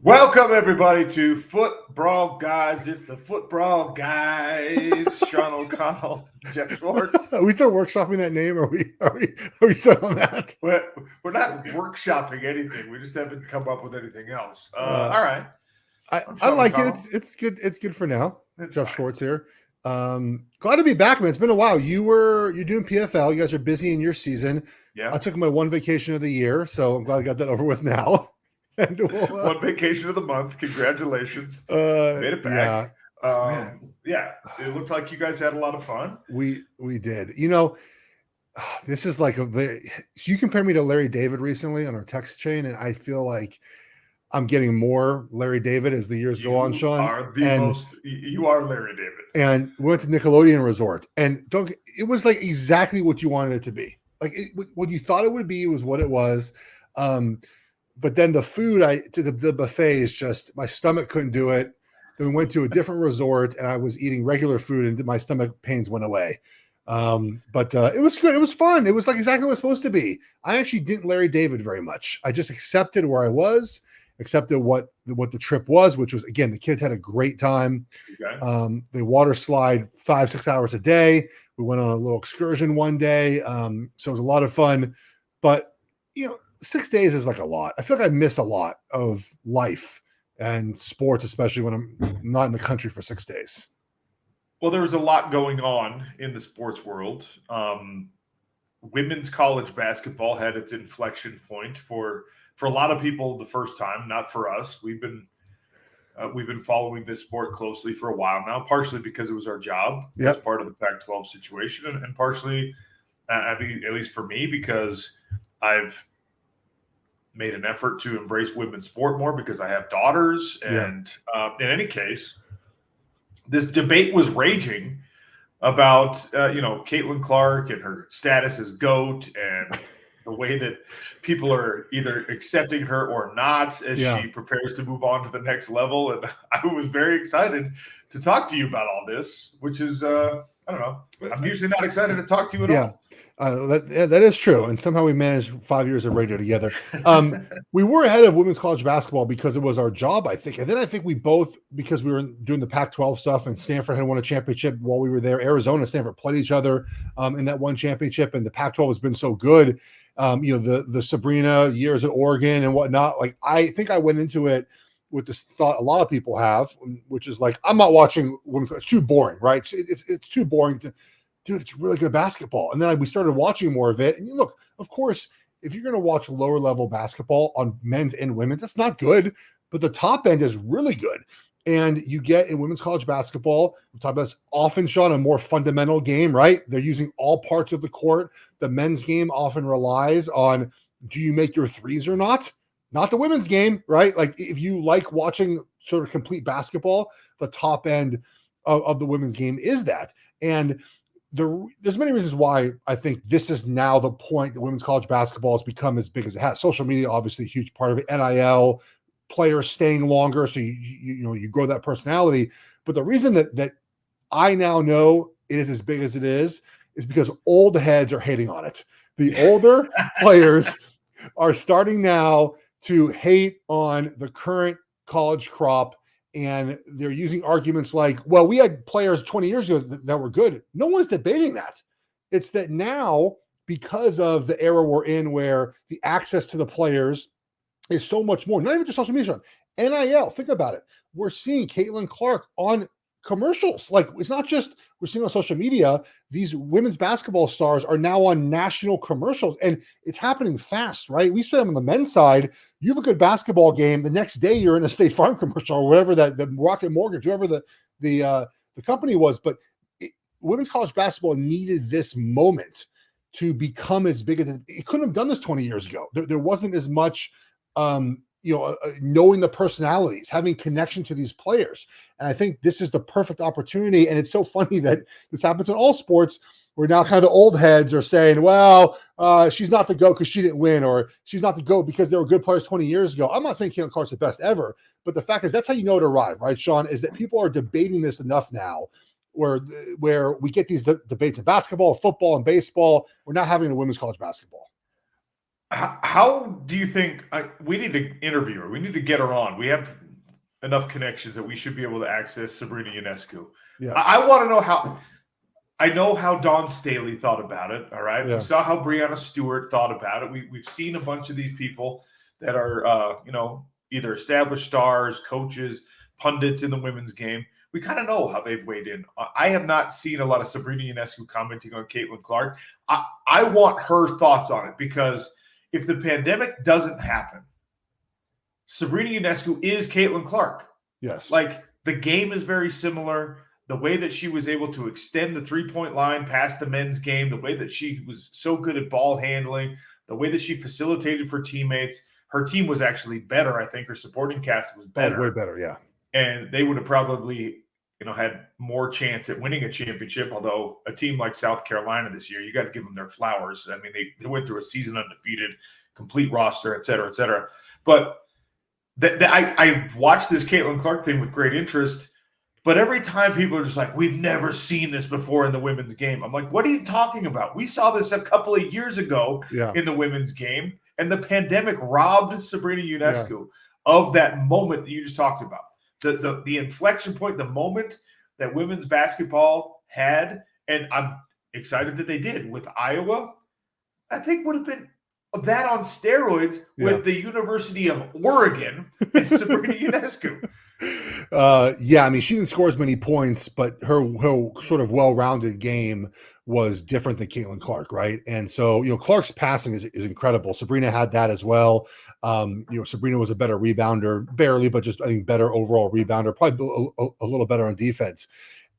Welcome everybody to Foot Brawl Guys. It's the Foot Brawl Guys. Sean O'Connell, Geoff Schwartz. Are we still workshopping that name? Are we set on that? We're not workshopping anything. We just haven't come up with anything else. All right. I like it. It's good. It's good for now. It's Geoff fine. Schwartz here. Glad to be back, man. It's been a while. You're doing PFL. You guys are busy in your season. Yeah. I took my one vacation of the year, so I'm glad I got that over with now. And one vacation of the month. Congratulations. Made it back. Yeah. It looked like you guys had a lot of fun. We did. You know, this is like you compare me to Larry David recently on our text chain, and I feel like I'm getting more Larry David as the years go on, Sean. You are Larry David. And we went to Nickelodeon Resort, and it was like exactly what you wanted it to be. Like what you thought it would be was what it was. But then the food, the buffets, just my stomach couldn't do it. Then we went to a different resort, and I was eating regular food, and my stomach pains went away. But it was good. It was fun. It was like exactly what it was supposed to be. I actually didn't Larry David very much. I just accepted where I was, accepted what the trip was, which was, again, the kids had a great time. Okay. They water slide 5-6 hours a day. We went on a little excursion one day. So it was a lot of fun. But, 6 days is like a lot. I feel like I miss a lot of life and sports, especially when I'm not in the country for 6 days. Well, there was a lot going on in the sports world. Women's college basketball had its inflection point for a lot of people the first time, not for us. We've been following this sport closely for a while now, partially because it was our job as part of the Pac-12 situation, and partially, I think, at least for me, because I've made an effort to embrace women's sport more because I have daughters. And in any case, this debate was raging about, Caitlin Clark and her status as GOAT and the way that people are either accepting her or not as she prepares to move on to the next level. And I was very excited to talk to you about all this, which is, I don't know. I'm usually not excited to talk to you at all. That is true. And somehow we managed 5 years of radio together. We were ahead of women's college basketball because it was our job, I think. And then I think we both, because we were doing the Pac-12 stuff and Stanford had won a championship while we were there. Arizona and Stanford played each other in that one championship. And the Pac-12 has been so good. The Sabrina years at Oregon and whatnot. Like, I think I went into it with this thought a lot of people have, which is like, I'm not watching women's. It's too boring, right? It's too boring to. Dude, it's really good basketball. And then we started watching more of it. And look, of course, if you're going to watch lower level basketball on men's and women's, that's not good. But the top end is really good. And you get in women's college basketball, we've talked about this often, Sean, a more fundamental game, right? They're using all parts of the court. The men's game often relies on, do you make your threes or not? Not the women's game, right? Like, if you like watching sort of complete basketball, the top end of the women's game is that. And there's many reasons why I think this is now the point that women's college basketball has become as big as it has. Social media, obviously, a huge part of it. NIL, players staying longer, so you grow that personality. But the reason that I now know it is as big as it is because old heads are hating on it. The older players are starting now to hate on the current college crop. And they're using arguments like, well, we had players 20 years ago that were good. No one's debating that. It's that now, because of the era we're in where the access to the players is so much more, not even just social media, NIL, think about it. We're seeing Caitlin Clark on commercials. Like, it's not just we're seeing on social media, these women's basketball stars are now on national commercials, and it's happening fast, right? We said on the men's side, you have a good basketball game, the next day you're in a State Farm commercial or whatever the Rocket Mortgage, whoever the company was. But women's college basketball needed this moment to become as big as it couldn't have done this 20 years ago. There wasn't as much knowing the personalities, having connection to these players. And I think this is the perfect opportunity. And it's so funny that this happens in all sports, where now kind of the old heads are saying, well, she's not the GOAT because she didn't win, or she's not the GOAT because they were good players 20 years ago. I'm not saying Caitlin Clark's the best ever, but the fact is that's how you know it arrived, right, Sean, is that people are debating this enough now where we get these debates in basketball, football, and baseball. We're not having a women's college basketball. How do you think we need to interview her? We need to get her on. We have enough connections that we should be able to access Sabrina Ionescu. Yes. I want to know how. I know how Dawn Staley thought about it. All right, Yeah. we saw how Breanna Stewart thought about it. We've seen a bunch of these people that are either established stars, coaches, pundits in the women's game. We kind of know how they've weighed in. I have not seen a lot of Sabrina Ionescu commenting on Caitlin Clark. I want her thoughts on it, because if the pandemic doesn't happen, Sabrina Ionescu is Caitlin Clark. Yes. Like, the game is very similar. The way that she was able to extend the three-point line past the men's game, the way that she was so good at ball handling, the way that she facilitated for teammates. Her team was actually better, I think. Her supporting cast was better. Way better, yeah. And they would have probably, had more chance at winning a championship, although a team like South Carolina this year, you got to give them their flowers. I mean, they went through a season undefeated, complete roster, et cetera, et cetera. But I've watched this Caitlin Clark thing with great interest. But every time people are just like, we've never seen this before in the women's game. I'm like, what are you talking about? We saw this a couple of years ago in the women's game, and the pandemic robbed Sabrina Ionescu of that moment that you just talked about. The inflection point, the moment that women's basketball had, and I'm excited that they did with Iowa, I think would have been that on steroids with the University of Oregon and Sabrina Ionescu. I mean, she didn't score as many points, but her sort of well-rounded game was different than Caitlin Clark, right? And so, Clark's passing is incredible. Sabrina had that as well. Sabrina was a better rebounder, barely, but just, I think, better overall rebounder, probably a little better on defense.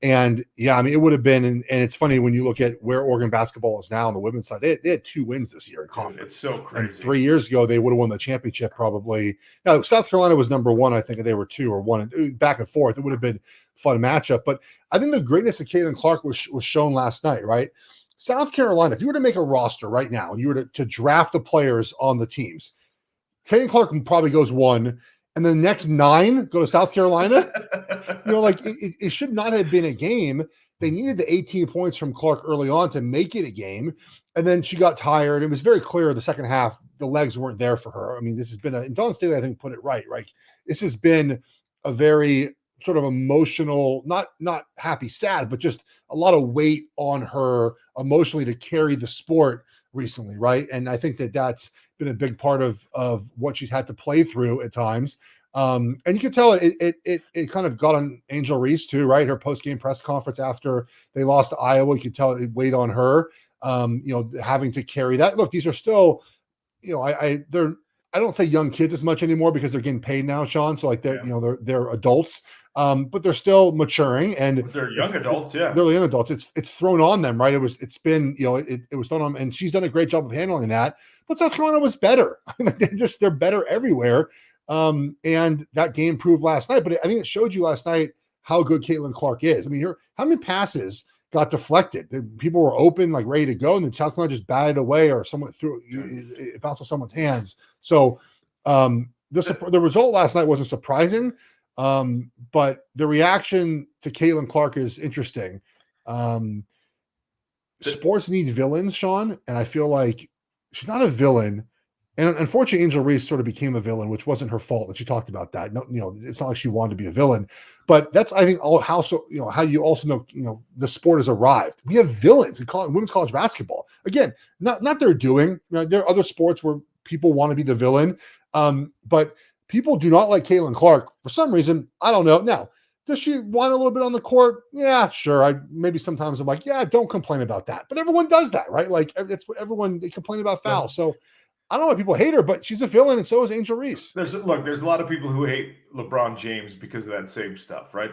And I mean, it would have been, and it's funny when you look at where Oregon basketball is now on the women's side. They had 2 wins this year in conference. It's so crazy. And 3 years ago, they would have won the championship probably. Now, South Carolina was number 1, I think, and they were 2 or 1, back and forth. It would have been a fun matchup. But I think the greatness of Caitlin Clark was shown last night, right? South Carolina, if you were to make a roster right now, and you were to draft the players on the teams, Caitlin Clark probably goes 1. And the next 9 go to South Carolina. It should not have been a game. They needed the 18 points from Clark early on to make it a game. And then she got tired. It was very clear the second half, the legs weren't there for her. I mean, this has been and Dawn Staley, I think, put it right? This has been a very sort of emotional, not happy, sad, but just a lot of weight on her emotionally to carry the sport recently, right? And I think that's been a big part of what she's had to play through at times. And you can tell it kind of got on Angel Reese too, right? Her post-game press conference after they lost to Iowa, you could tell it weighed on her, having to carry that. Look, these are still, I don't say young kids as much anymore because they're getting paid now, Sean. So they're adults, but they're still maturing, and they're young adults. They're young adults. It's thrown on them, right? It was thrown on, and she's done a great job of handling that. But South Carolina was better. They're better everywhere. And that game proved last night. But I think it showed you last night how good Caitlin Clark is. I mean, how many passes got deflected? People were open, like ready to go, and then South Carolina just batted away, or someone threw it bounced off someone's hands. So the result last night wasn't surprising, but the reaction to Caitlin Clark is interesting. Sports need villains, Sean, and I feel like she's not a villain. And unfortunately, Angel Reese sort of became a villain, which wasn't her fault. And she talked about that. No, it's not like she wanted to be a villain, but that's, I think, how you also know, the sport has arrived. We have villains in women's college basketball. Again, not their doing. There are other sports where people want to be the villain, but people do not like Caitlin Clark for some reason. I don't know. Now, does she whine a little bit on the court? Yeah, sure. Maybe sometimes I'm like, yeah, don't complain about that. But everyone does that, right? Like, that's what they complain about fouls. So I don't know why people hate her, but she's a villain, and so is Angel Reese. There's a lot of people who hate LeBron James because of that same stuff, right?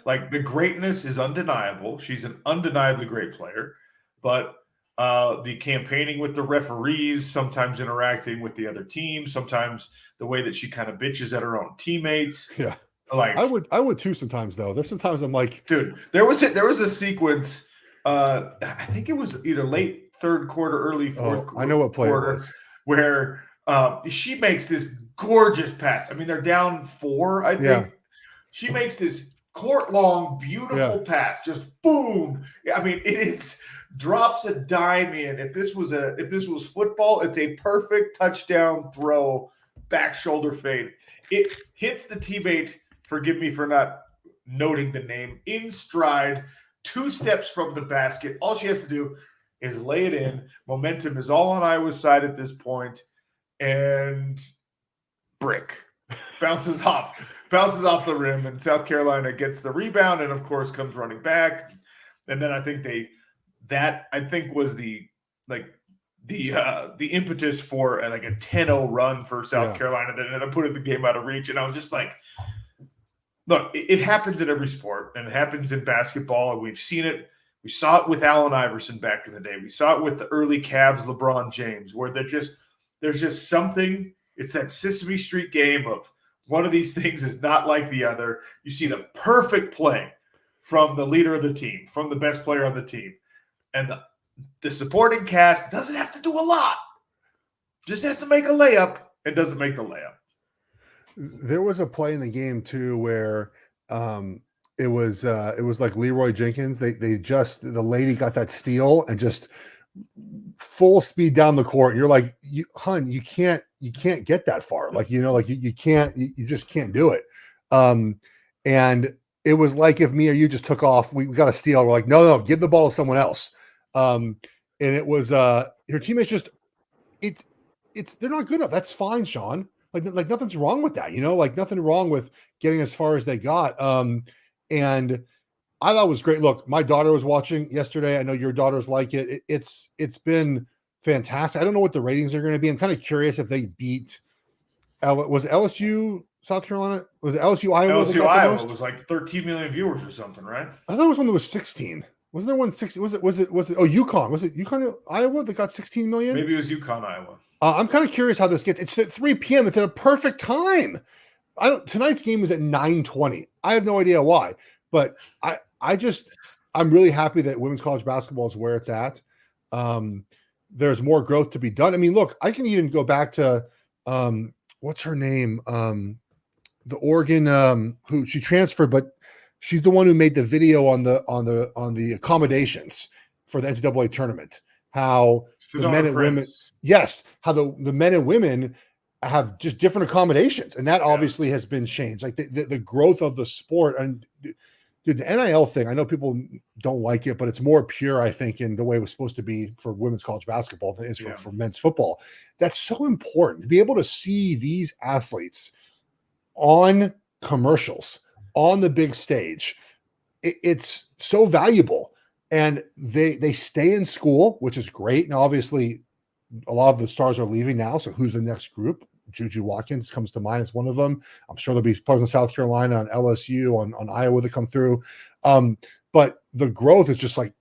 Like, the greatness is undeniable. She's an undeniably great player, but the campaigning with the referees, sometimes interacting with the other team, sometimes the way that she kind of bitches at her own teammates. Yeah. Like, I would too sometimes, though. There's sometimes I'm like, dude, there was a sequence. I think it was either late third quarter, early fourth quarter. I know what play it was. Where she makes this gorgeous pass. I mean, they're down 4, I think. Yeah. She makes this court-long, beautiful pass. Just boom. I mean, it is drops a dime in. If this was football, it's a perfect touchdown throw, back shoulder fade. It hits the teammate, forgive me for not noting the name, in stride, 2 steps from the basket. All she has to do is lay it in. Momentum is all on Iowa's side at this point, and brick bounces off the rim, and South Carolina gets the rebound, and of course comes running back. And then I think was the impetus for like a 10-0 run for South Carolina that ended up putting the game out of reach. And I was just like, look, it happens in every sport, and it happens in basketball, and we've seen it. We saw it with Allen Iverson back in the day. We saw it with the early Cavs, LeBron James, where there's just something. It's that Sesame Street game of one of these things is not like the other. You see the perfect play from the leader of the team, from the best player on the team. And the supporting cast doesn't have to do a lot. Just has to make a layup and doesn't make the layup. There was a play in the game too where it was like Leroy Jenkins. The lady got that steal and just full speed down the court. You're like, you can't get that far. Like, you just can't do it. And it was like if me or you just took off, we got a steal. We're like, no, give the ball to someone else. And it was her teammates just they're not good enough. That's fine, Sean. Like nothing's wrong with that, like nothing wrong with getting as far as they got. And I thought it was great. Look, my daughter was watching yesterday. I know your daughters like it. It's been fantastic. I don't know what the ratings are going to be. I'm kind of curious if they beat was LSU South Carolina? Was it LSU Iowa? LSU Iowa was like 13 million viewers or something, right? I thought it was one that was 16. Wasn't there one 16? Was it UConn? Was it UConn Iowa that got 16 million? Maybe it was UConn Iowa. I'm kind of curious how this gets. It's at 3 p.m. It's at a perfect time. Tonight's game is at 9:20. I have no idea why, but I'm really happy that women's college basketball is where it's at. There's more growth to be done. I mean, look, I can even go back to what's her name? The Oregon who she transferred, but she's the one who made the video on the accommodations for the NCAA tournament. How the men and women, how the men and women have just different accommodations, and that obviously has been changed. Like the growth of the sport, and dude, the NIL thing. I know people don't like it, but it's more pure, I think, in the way it was supposed to be for women's college basketball than it is for men's football. That's so important to be able to see these athletes on commercials, on the big stage. It's so valuable, and they stay in school, which is great. Now, obviously, a lot of the stars are leaving now. So who's the next group? Juju Watkins comes to mind as one of them. I'm sure there'll be players in South Carolina, on LSU, on Iowa that come through. But the growth is just like,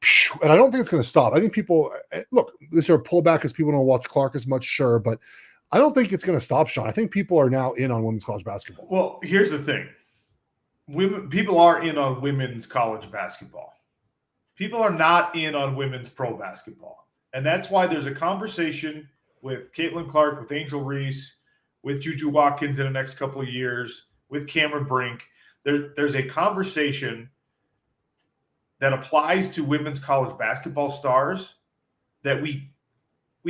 and I don't think it's going to stop. I think people look, is there a pullback because people don't watch Clark as much? Sure. But I don't think it's going to stop, Sean. I think people are now in on women's college basketball. Well, here's the thing. People are in on women's college basketball. People are not in on women's pro basketball. And that's why there's a conversation with Caitlin Clark, with Angel Reese, with Juju Watkins in the next couple of years, with Cameron Brink. There's a conversation that applies to women's college basketball stars that we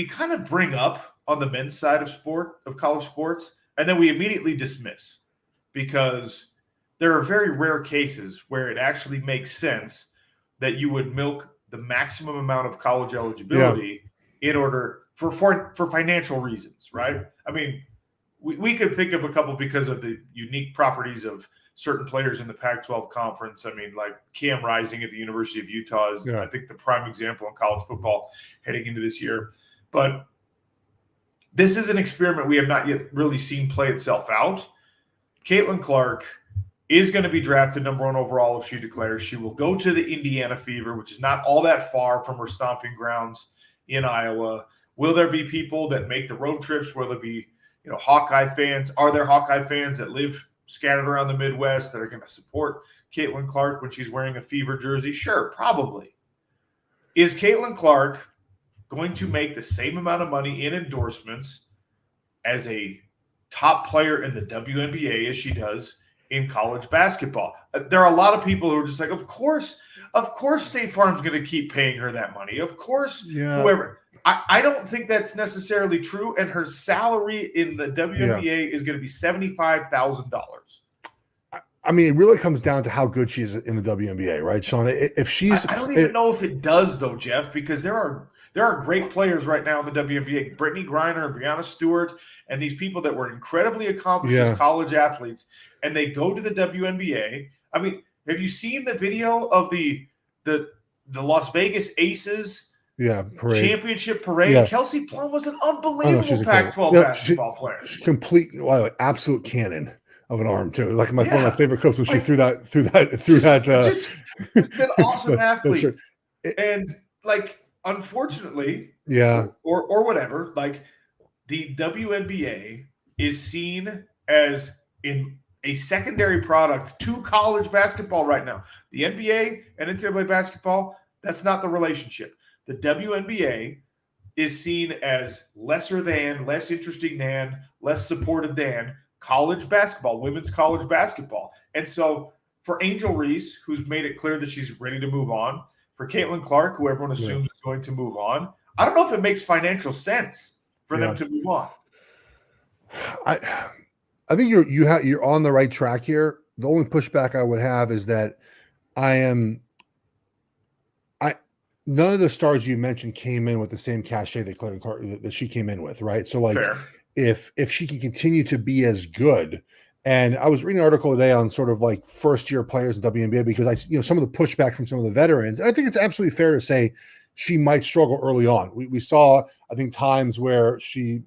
kind of bring up on the men's side of college sports, and then we immediately dismiss, because there are very rare cases where it actually makes sense that you would milk the maximum amount of college eligibility in order for financial reasons, right? I mean, we could think of a couple because of the unique properties of certain players in the Pac-12 conference. I mean, like Cam Rising at the University of Utah is, I think, the prime example in college football heading into this year. But this is an experiment we have not yet really seen play itself out. Caitlin Clark is going to be drafted number 1 overall if she declares. She will go to the Indiana Fever, which is not all that far from her stomping grounds in Iowa. Will there be people that make the road trips? Will there be, Hawkeye fans? Are there Hawkeye fans that live scattered around the Midwest that are going to support Caitlin Clark when she's wearing a Fever jersey? Sure, probably. Is Caitlin Clark going to make the same amount of money in endorsements as a top player in the WNBA as she does in college basketball? There are a lot of people who are just like, of course Of course, State Farm's going to keep paying her that money. Of course, Yeah. whoever. I don't think that's necessarily true. And her salary in the WNBA is going to be $75,000. I mean, it really comes down to how good she is in the WNBA, right, Sean? If she's, I don't even know if it does, though, Geoff, because there are great players right now in the WNBA. Brittany Griner and Breanna Stewart and these people that were incredibly accomplished as college athletes, and they go to the WNBA. I mean, have you seen the video of the Las Vegas Aces championship parade? Yeah. Kelsey Plum was an unbelievable Pac-12 basketball player. Complete, absolute cannon of an arm too. Like one of my favorite clips when she threw that. Just an awesome athlete. Sure. And like, unfortunately, or whatever, like the WNBA is seen as in a secondary product to college basketball right now. The NBA and NCAA basketball, that's not the relationship. The WNBA is seen as lesser than, less interesting than, less supported than college basketball, women's college basketball. And so for Angel Reese, who's made it clear that she's ready to move on, for Caitlin Clark, who everyone assumes is going to move on, I don't know if it makes financial sense for them to move on. I think you're on the right track here. The only pushback I would have is that none of the stars you mentioned came in with the same cachet that she came in with, right? So like, if she can continue to be as good, and I was reading an article today on sort of like first year players in WNBA because some of the pushback from some of the veterans, and I think it's absolutely fair to say she might struggle early on. We saw, I think, times where she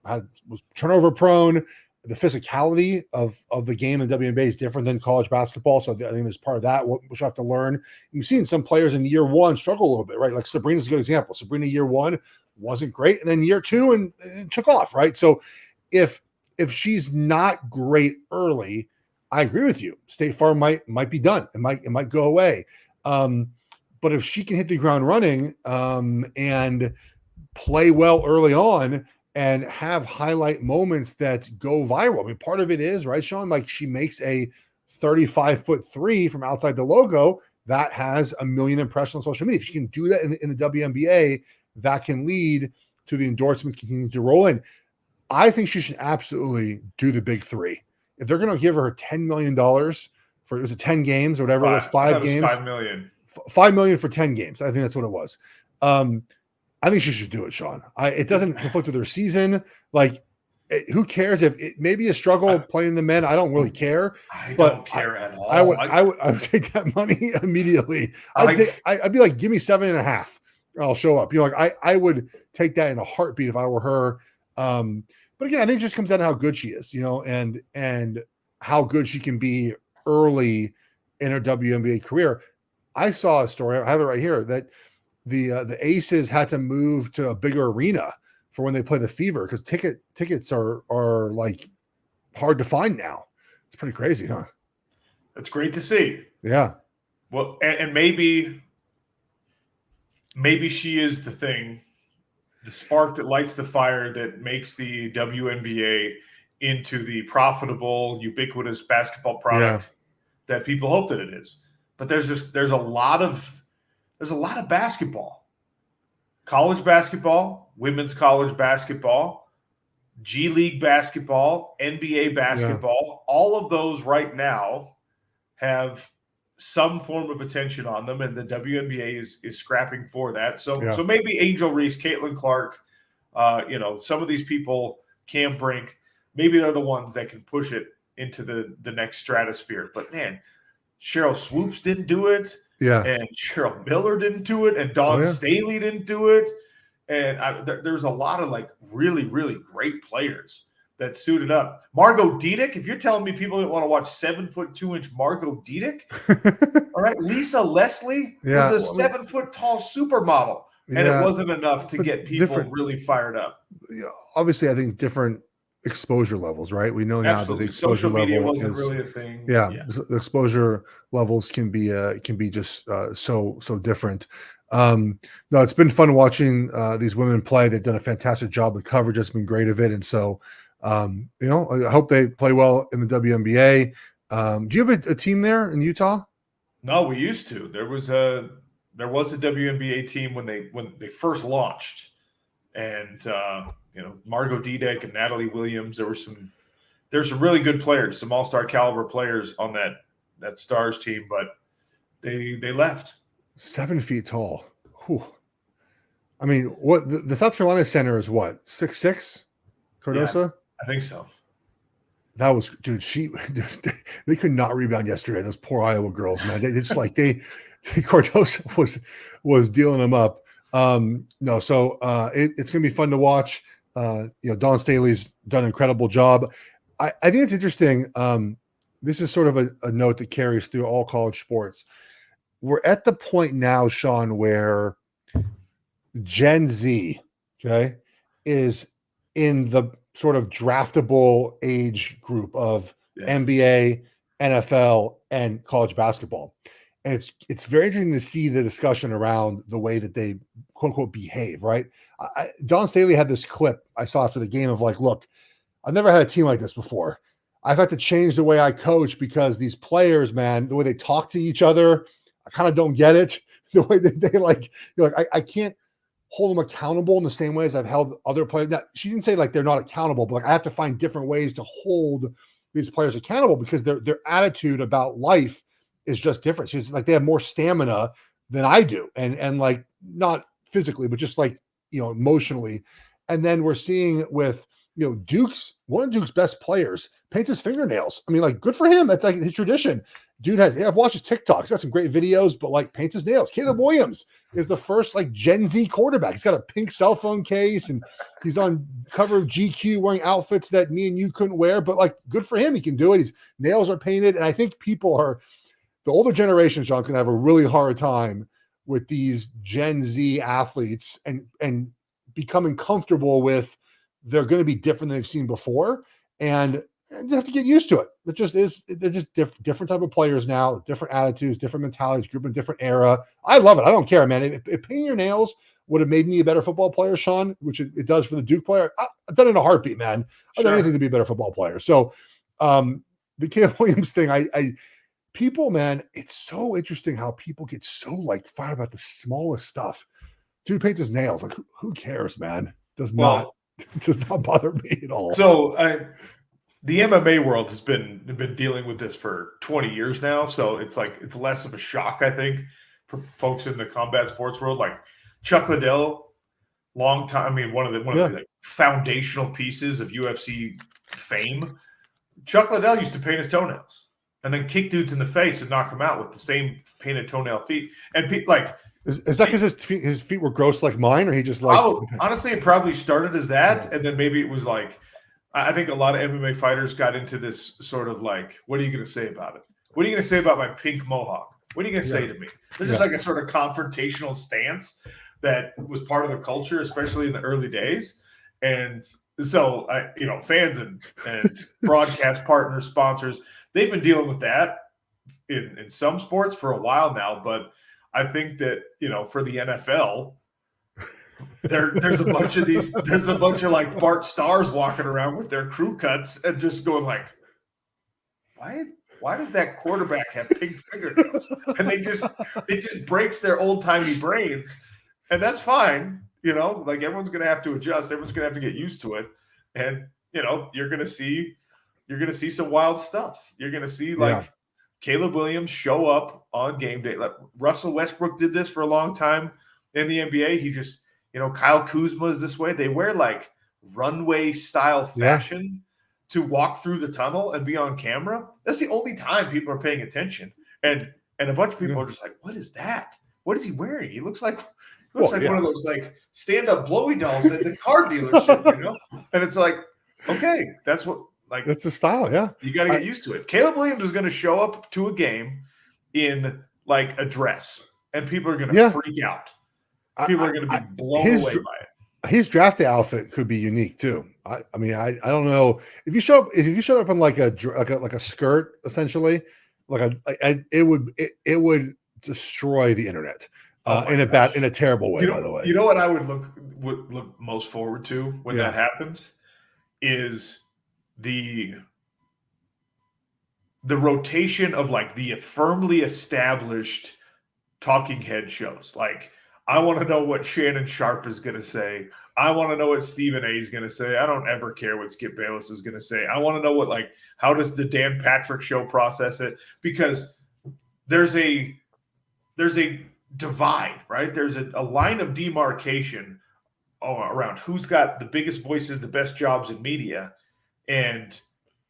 was turnover prone. The physicality of the game in WNBA is different than college basketball. So I think there's part of that which I have to learn. You've seen some players in year one struggle a little bit, right? Like Sabrina's a good example. Sabrina year one wasn't great. And then year two and it took off, right? So if she's not great early, I agree with you. State Farm might be done. It might go away. But if she can hit the ground running and play well early on, and have highlight moments that go viral. I mean, part of it is, right, Sean, like she makes a 35-foot three from outside the logo that has 1 million impressions on social media. If she can do that in the WNBA, that can lead to the endorsements continuing to roll in. I think she should absolutely do the big three. If they're going to give her $10 million for, was it 10 games or whatever, it was 5 games? $5 million. $5 million for 10 games. I think that's what it was. I think she should do it, Sean. It doesn't conflict with her season. Like, who cares if it may be a struggle playing the men? I don't really care. I don't care at all. I would take that money immediately. I'd be like, give me 7.5. I'll show up. I would take that in a heartbeat if I were her. But again, I think it just comes down to how good she is, and how good she can be early in her WNBA career. I saw a story. I have it right here that the Aces had to move to a bigger arena for when they play the Fever because tickets are like hard to find now. It's pretty crazy, huh? It's great to see. Yeah. Well, and maybe she is the thing, the spark that lights the fire that makes the WNBA into the profitable, ubiquitous basketball product that people hope that it is. But there's a lot of basketball, college basketball, women's college basketball, G League basketball, NBA basketball. All of those right now have some form of attention on them, and the WNBA is scrapping for that. So maybe Angel Reese, Caitlin Clark, some of these people, Cam Brink, maybe they're the ones that can push it into the next stratosphere. But man, Cheryl Swoops didn't do it. Yeah. And Cheryl Miller didn't do it. And Dawn Staley didn't do it. And there's a lot of like really, really great players that suited up. Margot Diedick, if you're telling me people didn't want to watch 7'2" Margot Diedick, all right. Lisa Leslie was a 7-foot tall supermodel. And it wasn't enough to get people really fired up. Obviously, I think different exposure levels, right? We know now that the exposure social media level wasn't really a thing. The exposure levels can be just so different. No, it's been fun watching these women play. They've done a fantastic job. The coverage has been great of it, and so I hope they play well in the WNBA. Do you have a team there in Utah? No, we used to. There was a WNBA team when they first launched, and Margot Dudek and Natalie Williams. There's some really good players, some all-star caliber players on that Stars team, but they left. 7 feet tall. Whew. I mean, what the South Carolina center is what, 6'6"? Cardosa? Yeah, I think so. That was, dude. They could not rebound yesterday. Those poor Iowa girls, man. They just like Cardosa was dealing them up. No, so it's gonna be fun to watch. Dawn Staley's done an incredible job. I think it's interesting. This is sort of a note that carries through all college sports. We're at the point now, Sean, where Gen Z, okay, is in the sort of draftable age group of NBA, NFL, and college basketball. And it's very interesting to see the discussion around the way that they, quote unquote, behave, right? Don Staley had this clip I saw after the game of like, look, I've never had a team like this before. I've had to change the way I coach because these players, man, the way they talk to each other, I kind of don't get it. The way that they like, you're like, I can't hold them accountable in the same way as I've held other players. Now, she didn't say like they're not accountable, but like I have to find different ways to hold these players accountable because their attitude about life is just different. She's like, they have more stamina than I do. And like, not physically, but just like, emotionally. And then we're seeing with, one of Duke's best players paints his fingernails. I mean, like, good for him. That's like his tradition. Dude I've watched his TikToks. He's got some great videos, but like paints his nails. Caleb Williams is the first like Gen Z quarterback. He's got a pink cell phone case and he's on cover of GQ wearing outfits that me and you couldn't wear, but like good for him. He can do it. His nails are painted. And I think the older generation, Sean's going to have a really hard time with these Gen Z athletes and becoming comfortable with they're going to be different than they've seen before. And they have to get used to it. It just is. They're just different type of players now, different attitudes, different mentalities, group in a different era. I love it. I don't care, man. If painting your nails would have made me a better football player, Sean, which it does for the Duke player, I've done it in a heartbeat, man. I've done anything to be a better football player. So the Caleb Williams thing, people, man, it's so interesting how people get so like fired about the smallest stuff. Dude paints his nails. Like, who cares, man? Does not bother me at all. So the MMA world has been dealing with this for 20 years now. So it's like, it's less of a shock, I think, for folks in the combat sports world. Like Chuck Liddell, long time. I mean, one of the like, foundational pieces of UFC fame. Chuck Liddell used to paint his toenails and then kick dudes in the face and knock them out with the same painted toenail feet. And is that because his feet were gross like mine, or he just like? Honestly, it probably started as that, and then maybe it was like, I think a lot of MMA fighters got into this sort of like, what are you going to say about it? What are you going to say about my pink mohawk? What are you going to say to me? There's just like a sort of confrontational stance that was part of the culture, especially in the early days. And so, fans and broadcast partners, sponsors, they've been dealing with that in some sports for a while now. But I think that, for the NFL, there's a bunch of like Bart Stars walking around with their crew cuts and just going like, why does that quarterback have pink fingernails? And it just breaks their old timey brains, and that's fine. Like everyone's going to have to adjust. Everyone's going to have to get used to it, and you're going to see some wild stuff. You're going to see like Caleb Williams show up on game day. Like Russell Westbrook did this for a long time in the NBA. He just Kyle Kuzma is this way. They wear like runway style fashion to walk through the tunnel and be on camera. That's the only time people are paying attention. And a bunch of people are just like, what is that? What is he wearing? He looks like one of those like stand-up blowy dolls at the car dealership, And it's like, okay, that's that's the style, yeah. You got to get used to it. Caleb Williams is going to show up to a game in like a dress, and people are going to freak out. People are going to be blown away by it. His draft day outfit could be unique too. I don't know if you show up in like a skirt, essentially, it would destroy the internet in a terrible way. By the way, you know what I would look most forward to when that happens is the the rotation of like the firmly established talking head shows. Like, I want to know what Shannon Sharp is going to say. I want to know what Stephen A is going to say. I don't ever care what Skip Bayless is going to say. I want to know what, like, how does the Dan Patrick show process it? Because there's a divide, right? There's a line of demarcation around who's got the biggest voices, the best jobs in media. And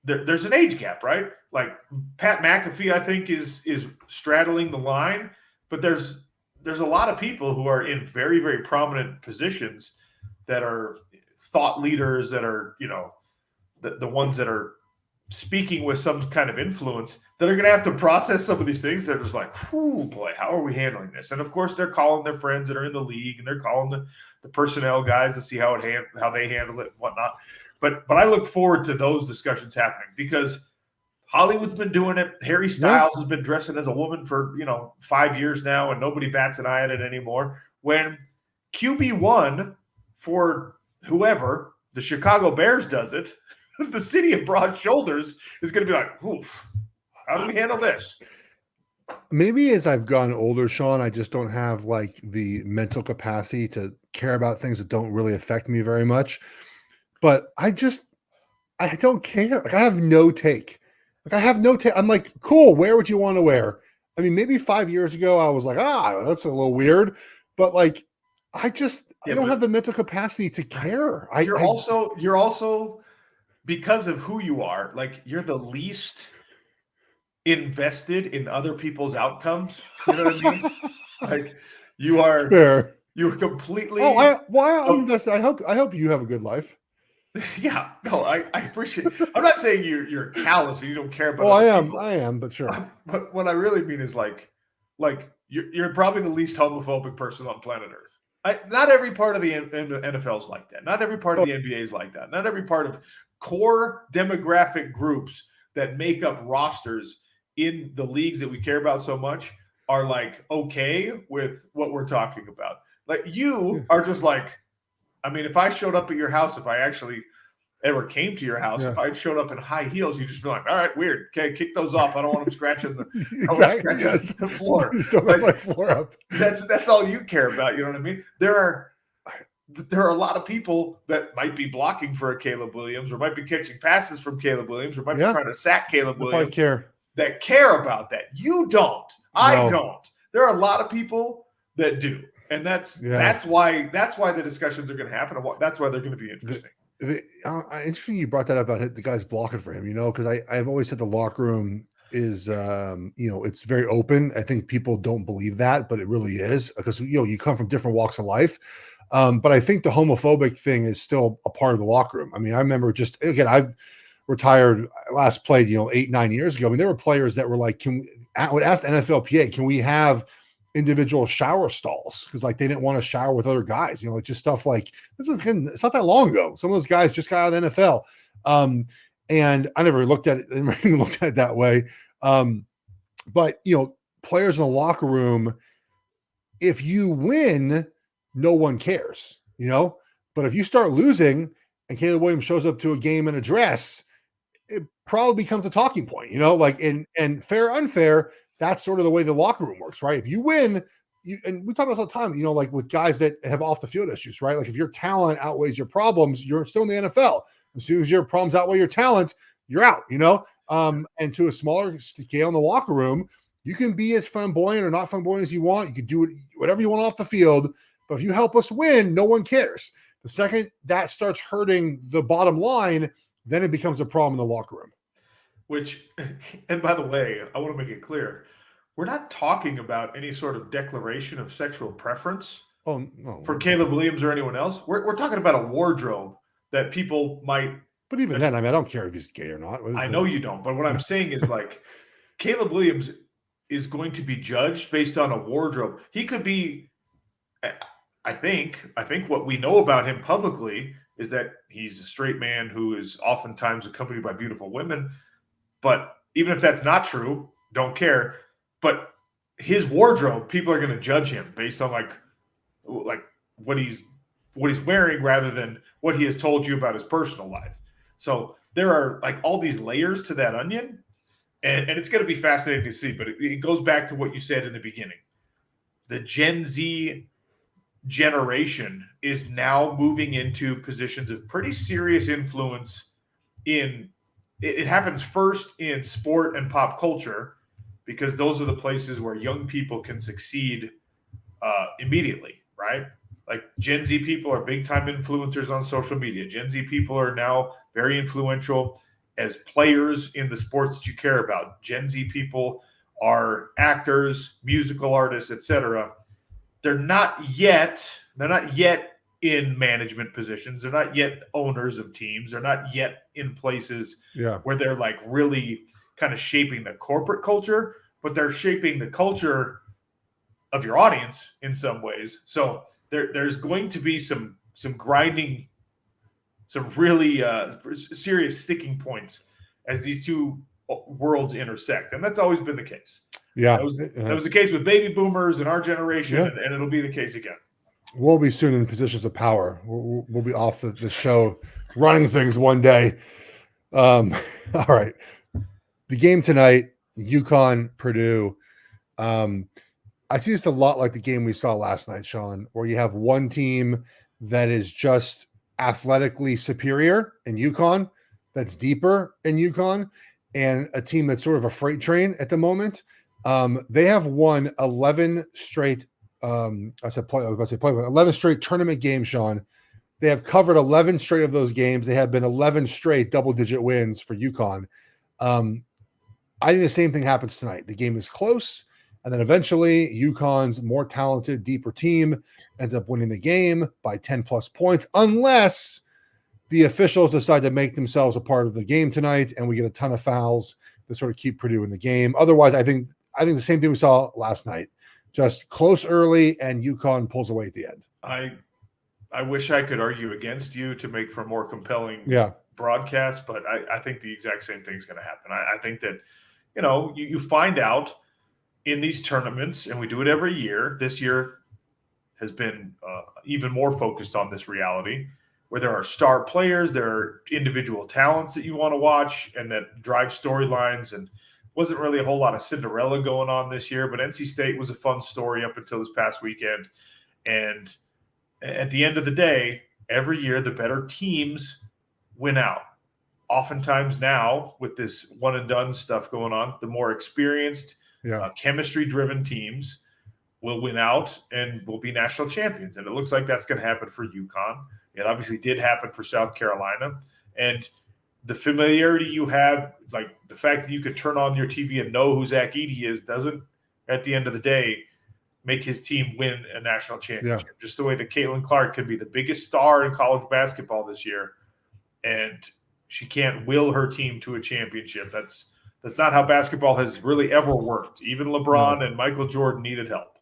there's an age gap, right? Like Pat McAfee, I think, is straddling the line, but there's a lot of people who are in very, very prominent positions that are thought leaders, that are, you know, the ones that are speaking with some kind of influence, that are going to have to process some of these things. They're just like, oh boy, how are we handling this? And of course, they're calling their friends that are in the league, and they're calling the personnel guys to see how they handle it and whatnot. But I look forward to those discussions happening, because Hollywood's been doing it. Harry Styles has been dressing as a woman for, 5 years now, and nobody bats an eye at it anymore. When QB1 for whoever, the Chicago Bears, does it, the city of broad shoulders is going to be like, oof, how do we handle this? Maybe as I've gotten older, Sean, I just don't have like the mental capacity to care about things that don't really affect me very much. But I don't care. Like, I have no take. I'm like, cool. Wear what you want to wear. I mean, maybe 5 years ago I was like, that's a little weird. But like, I don't have the mental capacity to care. You're also because of who you are, like, you're the least invested in other people's outcomes. You know what I mean? Like, you are fair. You're completely. I'm invested. I hope you have a good life. Yeah, no, I appreciate it. I'm not saying you're callous and you don't care about. I am, but sure. But what I really mean is like you're probably the least homophobic person on planet Earth. Not every part of the NFL is like that. Not every part of the NBA is like that. Not every part of core demographic groups that make up rosters in the leagues that we care about so much are like okay with what we're talking about. Like, you are just like, I mean, if I showed up at your house, if I actually ever came to your house, if I showed up in high heels, you'd just be like, all right, weird. Okay, kick those off. I don't want them scratching the floor. Like, my floor up. That's all you care about. You know what I mean? There are a lot of people that might be blocking for a Caleb Williams, or might be catching passes from Caleb Williams, or might be trying to sack Caleb Williams. That care about that. You don't. I don't. There are a lot of people that do. And that's why the discussions are going to happen, and that's why they're going to be interesting. Interesting you brought that up about the guys blocking for him, because I've always said the locker room is, it's very open. I think people don't believe that, but it really is, because, you come from different walks of life. But I think the homophobic thing is still a part of the locker room. I mean, I remember I've retired, last played, 8-9 years ago. I mean, there were players that were like, I would ask the NFLPA, can we have individual shower stalls, because like they didn't want to shower with other guys, like just stuff like this it's not that long ago. Some of those guys just got out of the NFL, and I never looked at it that way. But players in the locker room, if you win, no one cares, but if you start losing and Caleb Williams shows up to a game in a dress, it probably becomes a talking point, like and fair, unfair. That's sort of the way the locker room works, right? If you win, and we talk about this all the time, like with guys that have off the field issues, right? Like if your talent outweighs your problems, you're still in the NFL. As soon as your problems outweigh your talent, you're out, and to a smaller scale in the locker room, you can be as flamboyant or not flamboyant as you want. You can do whatever you want off the field, but if you help us win, no one cares. The second that starts hurting the bottom line, then it becomes a problem in the locker room. And by the way, I want to make it clear, we're not talking about any sort of declaration of sexual preference for Caleb Williams or anyone else. We're talking about a wardrobe that people might. But even then, I mean, I don't care if he's gay or not. I know you don't, but what I'm saying is like Caleb Williams is going to be judged based on a wardrobe. He could be. I think what we know about him publicly is that he's a straight man who is oftentimes accompanied by beautiful women. But even if that's not true, don't care. But his wardrobe, people are going to judge him based on like what he's wearing rather than what he has told you about his personal life. So there are like all these layers to that onion And it's going to be fascinating to see. But it goes back to what you said in the beginning. The Gen Z generation is now moving into positions of pretty serious influence in it happens first in sport and pop culture, because those are the places where young people can succeed immediately, right? Like Gen Z people are big time influencers on social media. Gen Z people are now very influential as players in the sports that you care about. Gen Z people are actors, musical artists, etc. They're not yet in management positions. They're not yet owners of teams. They're not yet in places where they're like really kind of shaping the corporate culture, but they're shaping the culture of your audience in some ways. So there's going to be some grinding, some really serious sticking points as these two worlds intersect. And that's always been the case. Yeah. That was the case with baby boomers in our generation, and it'll be the case again. We'll be soon in positions of power. We'll be off the show running things one day. All right. The game tonight, UConn, Purdue. I see this a lot like the game we saw last night, Sean, where you have one team that is just athletically superior in UConn, that's deeper in UConn, and a team that's sort of a freight train at the moment. They have won 11 straight 11 straight tournament games, Sean. They have covered 11 straight of those games. They have been 11 straight double-digit wins for UConn. I think the same thing happens tonight. The game is close, and then eventually UConn's more talented, deeper team ends up winning the game by 10-plus points, unless the officials decide to make themselves a part of the game tonight, and we get a ton of fouls to sort of keep Purdue in the game. Otherwise, I think the same thing we saw last night. Just close early, and UConn pulls away at the end. I wish I could argue against you to make for a more compelling broadcast, but I think the exact same thing is going to happen. I think that, you find out in these tournaments, and we do it every year. This year has been even more focused on this reality, where there are star players, there are individual talents that you want to watch and that drive storylines. And wasn't really a whole lot of Cinderella going on this year, but NC State was a fun story up until this past weekend. And at the end of the day, every year the better teams win out. Oftentimes now, with this one and done stuff going on, the more experienced, chemistry-driven teams will win out and will be national champions. And it looks like that's going to happen for UConn. It obviously did happen for South Carolina. And the familiarity you have, like the fact that you could turn on your TV and know who Zach Edey is, doesn't, at the end of the day, make his team win a national championship. Just the way that Caitlin Clark could be the biggest star in college basketball this year, and she can't will her team to a championship. That's not how basketball has really ever worked. Even LeBron and Michael Jordan needed help.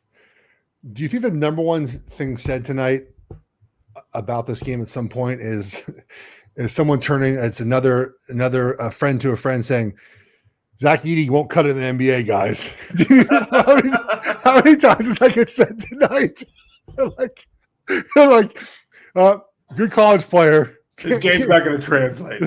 Do you think the number one thing said tonight about this game at some point is someone turning, it's another friend to a friend saying, Zach Edey won't cut it in the NBA, guys. How many times is that get said tonight? They're like, good college player. His game's not going to translate.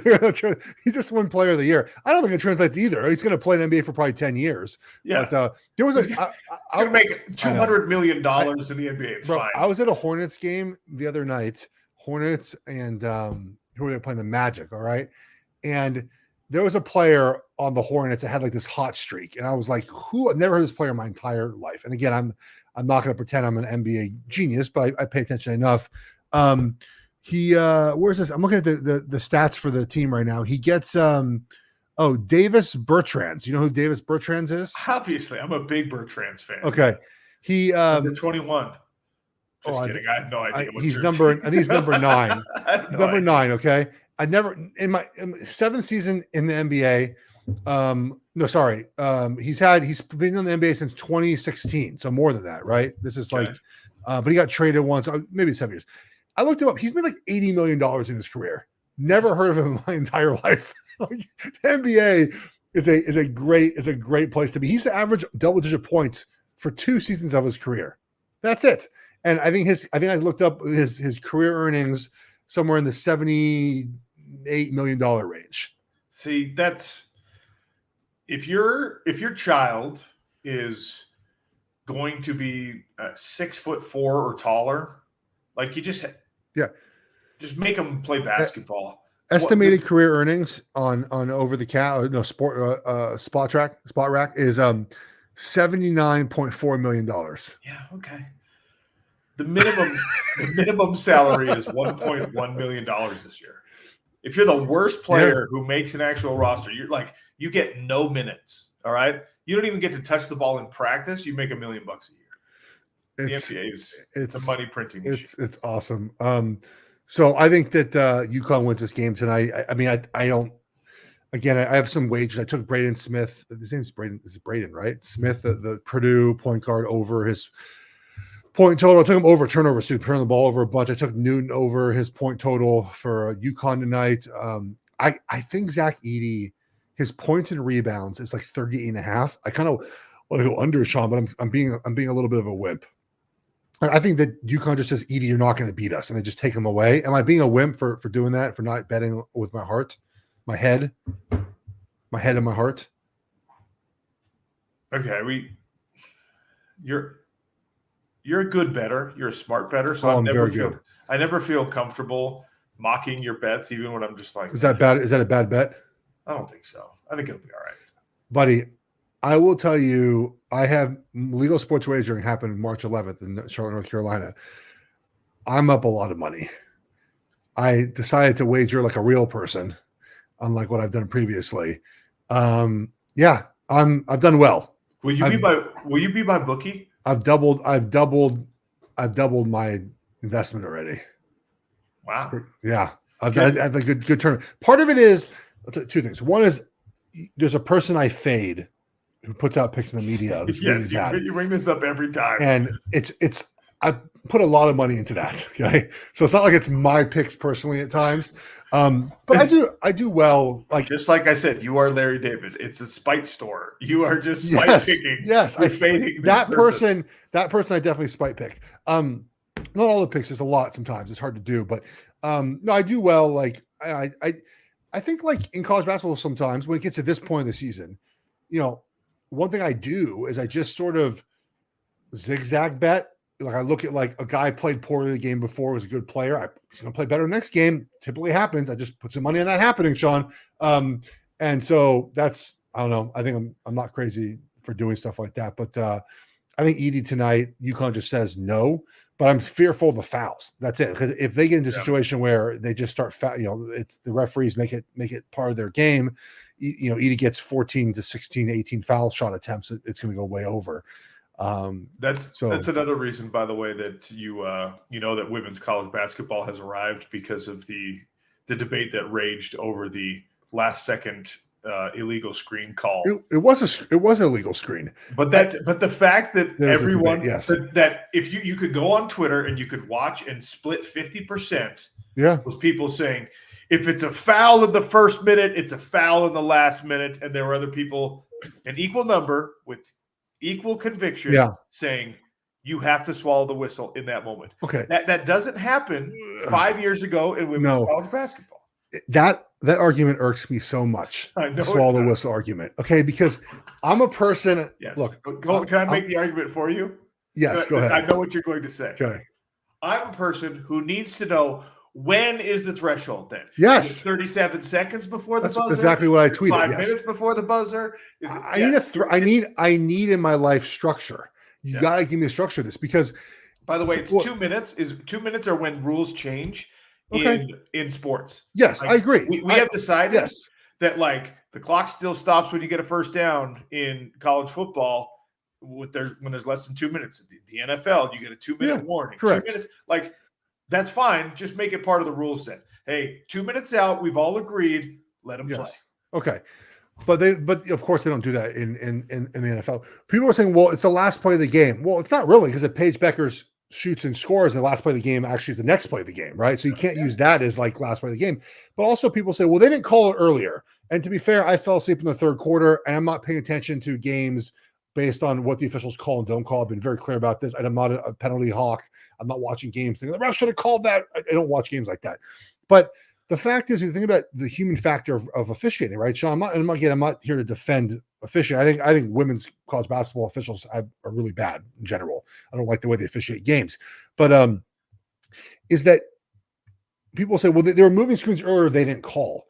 He just won Player of the Year. I don't think it translates either. He's going to play in the NBA for probably 10 years. Yeah. But there was he's going to make $200 million in the NBA. It's fine. I was at a Hornets game the other night. Hornets and who were they playing? The Magic, all right? And there was a player on the Hornets that had like this hot streak. And I was like, who? I've never heard of this player in my entire life. And again, I'm not going to pretend I'm an NBA genius, but I pay attention enough. Where's this? I'm looking at the stats for the team right now. He gets Davis Bertrands. You know who Davis Bertrands is? Obviously, I'm a big Bertrands fan. Okay. He number 21. Just kidding. I have no idea. I think he's number 9. He's number 9, okay? I never in my 7th season in the NBA. He's been in the NBA since 2016, so more than that, right? This is like but he got traded once, maybe 7 years. I looked him up. He's made like $80 million in his career. Never heard of him in my entire life. The NBA is a great place to be. He's average double-digit points for 2 seasons of his career. That's it. And I think I looked up his career earnings somewhere in the $78 million range. See, if your child is going to be 6'4" or taller, like you just make them play basketball. Estimated career earnings on over the spot rack is $79.4 million. Yeah, okay. The minimum salary is $1.1 million this year. If you're the worst player who makes an actual roster, you get no minutes. All right, you don't even get to touch the ball in practice. You make $1 million a year. The NBA it's a money printing machine. It's awesome. So I think that UConn wins this game tonight. I mean, I don't. Again, I have some wagers. I took Braden Smith. His name's Braden. Is it Braden, right? Smith, the Purdue point guard, over his point total. I took him over turnovers to turn the ball over a bunch. I took Newton over his point total for UConn tonight. I think Zach Edey, his points and rebounds is like 38.5. I kind of want to go under Sean, but I'm being a little bit of a wimp. I think that UConn just says, Edey, you're not going to beat us, and they just take him away. Am I being a wimp for doing that, for not betting with my heart, my head and my heart? Okay, you're a good bettor. You're a smart bettor. So I never feel comfortable mocking your bets, even when I'm just like, is that bad? Is that a bad bet? I don't think so. I think it'll be all right, buddy. I will tell you, I have legal sports wagering happen March 11th in Charlotte, North Carolina. I'm up a lot of money. I decided to wager like a real person, unlike what I've done previously. I've done well. Will you be my bookie? I've doubled my investment already. Wow. Yeah. I've had a good turn. Part of it is two things. One is there's a person I fade who puts out picks in the media. Yes, really you bring this up every time. And it's I've put a lot of money into that. Okay. So it's not like it's my picks personally at times. But I do well. Like, just like I said, you are Larry David. It's a spite store. You are just spite picking. Yes, fading that person. That person I definitely spite pick. Not all the picks. There's a lot sometimes. It's hard to do, but no, I do well. Like I think like in college basketball sometimes when it gets to this point of the season, one thing I do is I just sort of zigzag bet. Like I look at like a guy played poorly the game before, was a good player. He's going to play better next game. Typically happens. I just put some money on that happening, Sean. And so that's, I don't know. I think I'm not crazy for doing stuff like that, but I think Edey tonight, UConn just says no, but I'm fearful of the fouls. That's it. Because if they get into a situation where they just start it's the referees make it part of their game. Edey gets 14 to 16, 18 foul shot attempts. It's going to go way over. That's another reason, by the way, that that women's college basketball has arrived, because of the debate that raged over the last second illegal screen call. It was an illegal screen, but the fact that everyone that if you could go on Twitter and you could watch and split 50%, was people saying if it's a foul in the first minute, it's a foul in the last minute, and there were other people, an equal number with equal conviction, saying you have to swallow the whistle in that moment. Okay, that doesn't happen 5 years ago in women's college basketball. That argument irks me so much. The swallow the whistle argument. Okay, because I'm a person. Yes. Look, can I make the argument for you? Yes, go ahead. I know what you're going to say. Okay. I'm a person who needs to know, when is the threshold then? Yes. Is it 37 seconds before the buzzer? Exactly what I tweeted. 5 minutes before the buzzer? I need in my life structure. You got to give me the structure of this, because, by the way, it's 2 minutes. 2 minutes are when rules change in sports. Yes, I agree. We have decided that like the clock still stops when you get a first down in college football. When there's less than 2 minutes. The NFL, you get a 2 minute warning. Correct. 2 minutes, like, that's fine. Just make it part of the rule set. Hey, 2 minutes out. We've all agreed. Let them play. Okay. But of course they don't do that in the NFL. People are saying, well, it's the last play of the game. Well, it's not really, because if Paige Beckers shoots and scores, and the last play of the game actually is the next play of the game, right? So you can't use that as like last play of the game. But also people say, well, they didn't call it earlier. And to be fair, I fell asleep in the third quarter, and I'm not paying attention to games based on what the officials call and don't call. I've been very clear about this. And I'm not a penalty hawk. I'm not watching games thinking the ref should have called that. I don't watch games like that. But the fact is, you think about the human factor of officiating, right, Sean? I'm not here to defend officiating. I think women's college basketball officials are really bad in general. I don't like the way they officiate games. But is that people say, well, they were moving screens earlier, they didn't call.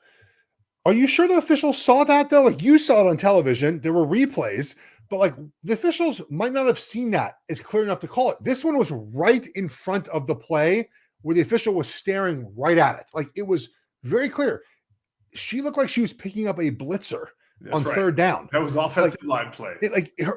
Are you sure the officials saw that though? Like you saw it on television, there were replays, but like the officials might not have seen that as clear enough to call it. This one was right in front of the play where the official was staring right at it. Like it was very clear. She looked like she was picking up a blitzer on third down. That was offensive line play.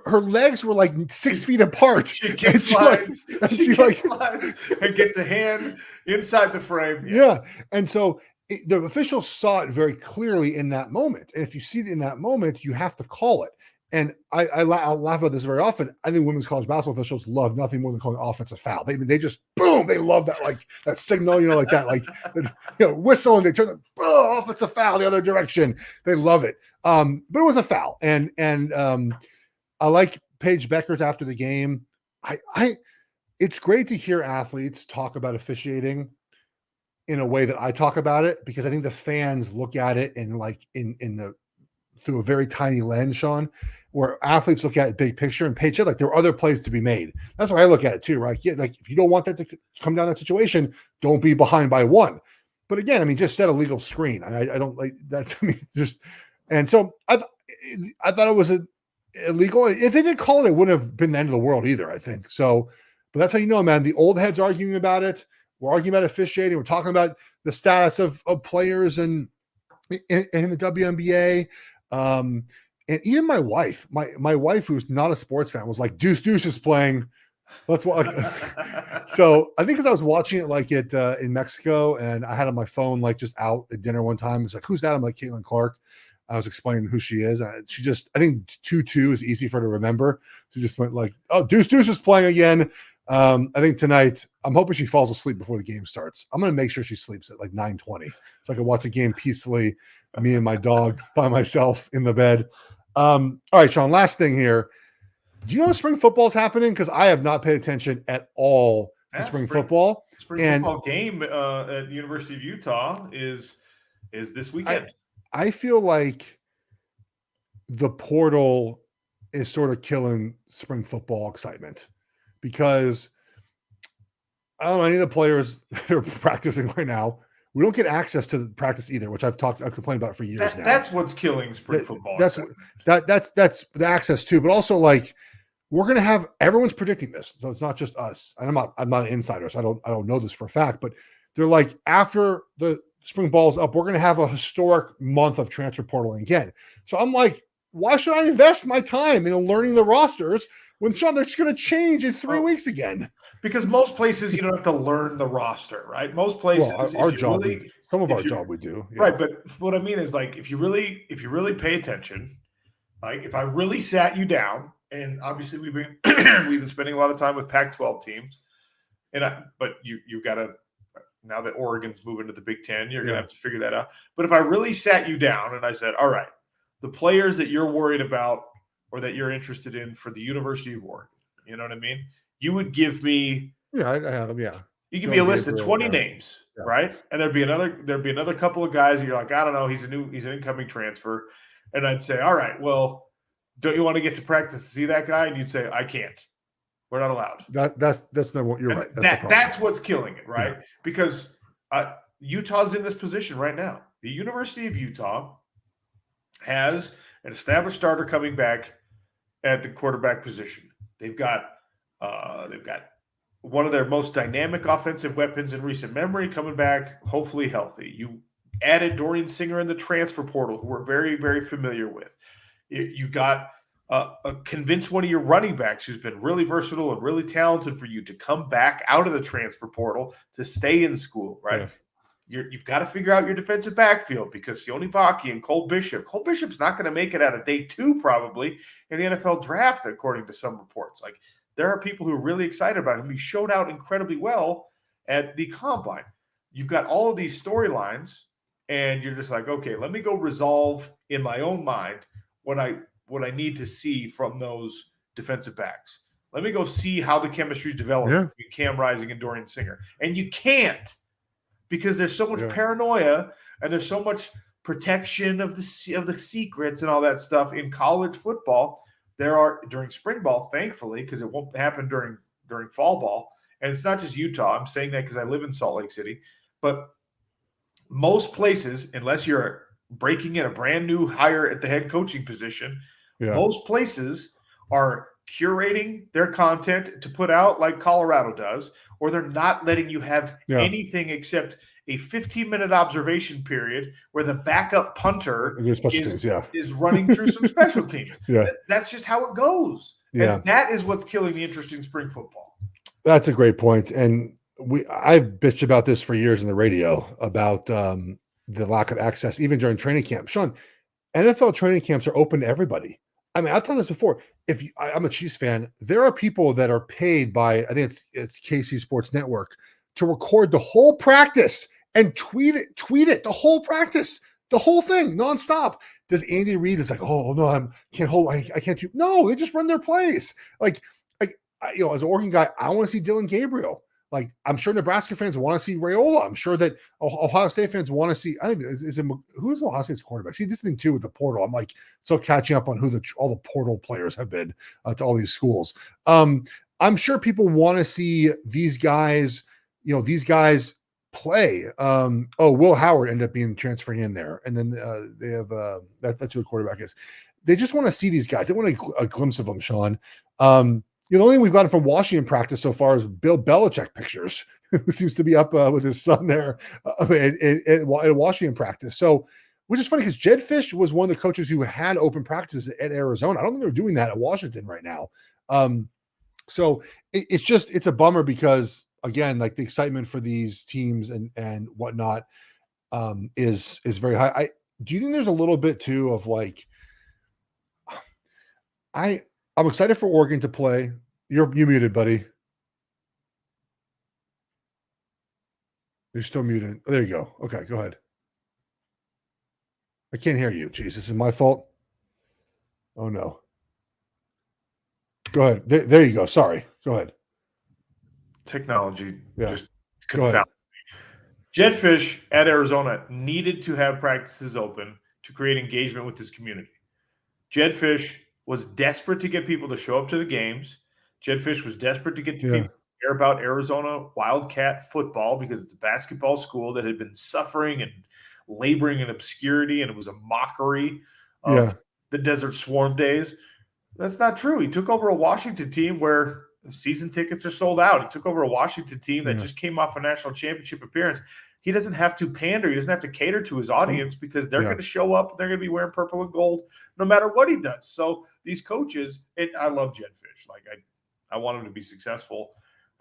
Her legs were like 6 feet apart. She kick slides. She slides and gets a hand inside the frame. Yeah. And so the officials saw it very clearly in that moment. And if you see it in that moment, you have to call it. And I'll laugh about this very often. I think women's college basketball officials love nothing more than calling offensive foul. They just boom. They love that, like that signal, like that, like whistle, and they turn the offensive foul the other direction. They love it. But it was a foul, and I like Paige Beckers after the game. It's great to hear athletes talk about officiating in a way that I talk about it, because I think the fans look at it through a very tiny lens, Sean, where athletes look at it big picture, and Paige said, like, there are other plays to be made. That's why I look at it too, right? Yeah, like if you don't want that to come down that situation, don't be behind by one. But again, I mean, just set a legal screen. I don't like that. I mean, and so I thought it was illegal. If they didn't call it, it wouldn't have been the end of the world either, I think. So, but that's how you know, man. The old heads arguing about it. We're arguing about officiating. We're talking about the status of players in the WNBA. And even my wife, my wife, who's not a sports fan, was like, Deuce is playing. Let's watch. So I think because I was watching it like in Mexico, and I had on my phone like just out at dinner one time. It's like, who's that? I'm like, Caitlin Clark. I was explaining who she is. I think 2-2 is easy for her to remember. She just went like, oh, Deuce is playing again. I think tonight, I'm hoping she falls asleep before the game starts. I'm going to make sure she sleeps at like 9:20 so I can watch a game peacefully, me and my dog by myself in the bed. All right, Sean, last thing here. Do you know spring football is happening? Because I have not paid attention at all to spring football. Spring football game at the University of Utah is this weekend. I feel like the portal is sort of killing spring football excitement, because I don't know any of the players that are practicing right now. We don't get access to the practice either, which I've complained about for years now. That's what's killing spring football. That's the access too, but also like we're going to have, everyone's predicting this, so it's not just us. And I'm not an insider, so I don't know this for a fact, but they're like, after the spring ball's up, we're going to have a historic month of transfer portaling again. So I'm like, why should I invest my time in learning the rosters when, Sean, they're just going to change in 3 weeks again? Because most places you don't have to learn the roster, right? Most places, our job, some of our job we do, yeah. Right? But what I mean is, like, if you really pay attention, like if I really sat you down, and obviously we've been spending a lot of time with Pac-12 teams, but you got to, now that Oregon's moving to the Big Ten, you're going to have to figure that out. But if I really sat you down and I said, all right, the players that you're worried about or that you're interested in for the University of Oregon, you know what I mean? You would give me, I have them. Yeah, you give me a list of 20 names, right? And there'd be another couple of guys. You're like, I don't know, he's an incoming transfer, and I'd say, all right, well, don't you want to get to practice to see that guy? And you'd say, I can't. We're not allowed. That's not what you're right. That's what's killing it, right? Yeah. Because Utah's in this position right now. The University of Utah has an established starter coming back at the quarterback position. They've got one of their most dynamic offensive weapons in recent memory coming back, hopefully healthy. You added Dorian Singer in the transfer portal, who we're very, very familiar with. You got convince one of your running backs who's been really versatile and really talented for you to come back out of the transfer portal to stay in school, right? Yeah. You've got to figure out your defensive backfield, because Sione Vaki and Cole Bishop's not going to make it out of day 2 probably in the NFL draft, according to some reports. Like, there are people who are really excited about him. He showed out incredibly well at the combine. You've got all of these storylines, and you're just like, okay, let me go resolve in my own mind what I need to see from those defensive backs. Let me go see how the chemistry is developing between Cam Rising and Dorian Singer. And you can't, because there's so much paranoia and there's so much protection of the secrets and all that stuff. In college football, there are during spring ball, thankfully, because it won't happen during fall ball. And it's not just Utah. I'm saying that because I live in Salt Lake City. But most places, unless you're breaking in a brand new hire at the head coaching position, most places are curating their content to put out like Colorado does, or they're not letting you have anything except a 15-minute observation period where the backup punter is running through some special teams. That's just how it goes. And that is what's killing the interest in spring football. That's a great point. And I've bitched about this for years in the radio about the lack of access, even during training camp. Sean, NFL training camps are open to everybody. I mean, I've told this before. I'm a Chiefs fan, there are people that are paid by, I think it's KC Sports Network, to record the whole practice and tweet it, the whole practice, the whole thing, nonstop. Does Andy Reid is like, oh no, I can't do. No, they just run their plays. Like as an Oregon guy, I want to see Dylan Gabriel. Like, I'm sure Nebraska fans want to see Raiola. I'm sure that Ohio State fans want to see. I don't know, who's Ohio State's quarterback? See, this thing too with the portal. I'm like still catching up on who all the portal players have been to all these schools. I'm sure people want to see these guys. These guys play. Will Howard ended up being transferring in there, and then they have that's who the quarterback is. They just want to see these guys. They want a glimpse of them, Sean. The only thing we've gotten from Washington practice so far is Bill Belichick pictures, who seems to be up with his son there in Washington practice. So, which is funny because Jed Fish was one of the coaches who had open practices at Arizona. I don't think they're doing that at Washington right now. So it's a bummer because, again, like the excitement for these teams and whatnot is very high. Do you think there's a little bit too of like, I'm excited for Oregon to play. You muted, buddy. You're still muted. Oh, there you go. Okay, go ahead. I can't hear you. Jeez, this is my fault. Oh, no. Go ahead. There you go. Sorry. Go ahead. Technology just confounded me. Jed Fish at Arizona needed to have practices open to create engagement with his community. Jed Fish was desperate to get people to show up to the games. Jed Fish was desperate to get people to care about Arizona Wildcat football because it's a basketball school that had been suffering and laboring in obscurity, and it was a mockery of the Desert Swarm days. That's not true. He took over a Washington team where season tickets are sold out. He took over a Washington team that just came off a national championship appearance. He doesn't have to pander. He doesn't have to cater to his audience because they're going to show up. They're going to be wearing purple and gold no matter what he does. So these coaches, and I love Jed Fish. Like I want him to be successful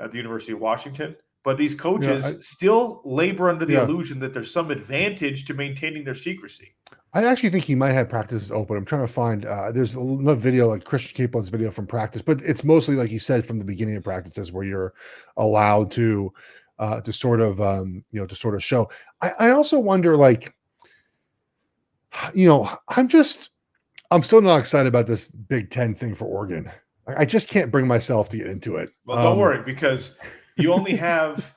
at the University of Washington. But these coaches still labor under the illusion that there's some advantage to maintaining their secrecy. I actually think he might have practices open. I'm trying to find there's another video, like Christian Capel's video from practice, but it's mostly like you said from the beginning of practices where you're allowed to sort of show. I also wonder, like, I'm still not excited about this Big Ten thing for Oregon. I just can't bring myself to get into it. Well, don't worry, because you only have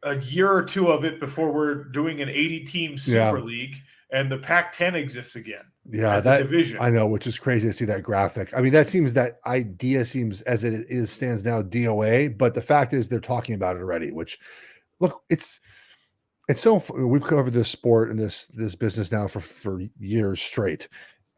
a year or two of it before we're doing an 80-team Super League, and the Pac-10 exists again. Yeah, as a division. I know, which is crazy to see that graphic. I mean, that idea seems, as it stands now, DOA, but the fact is they're talking about it already, which, look, it's so, we've covered this sport and this business now for years straight,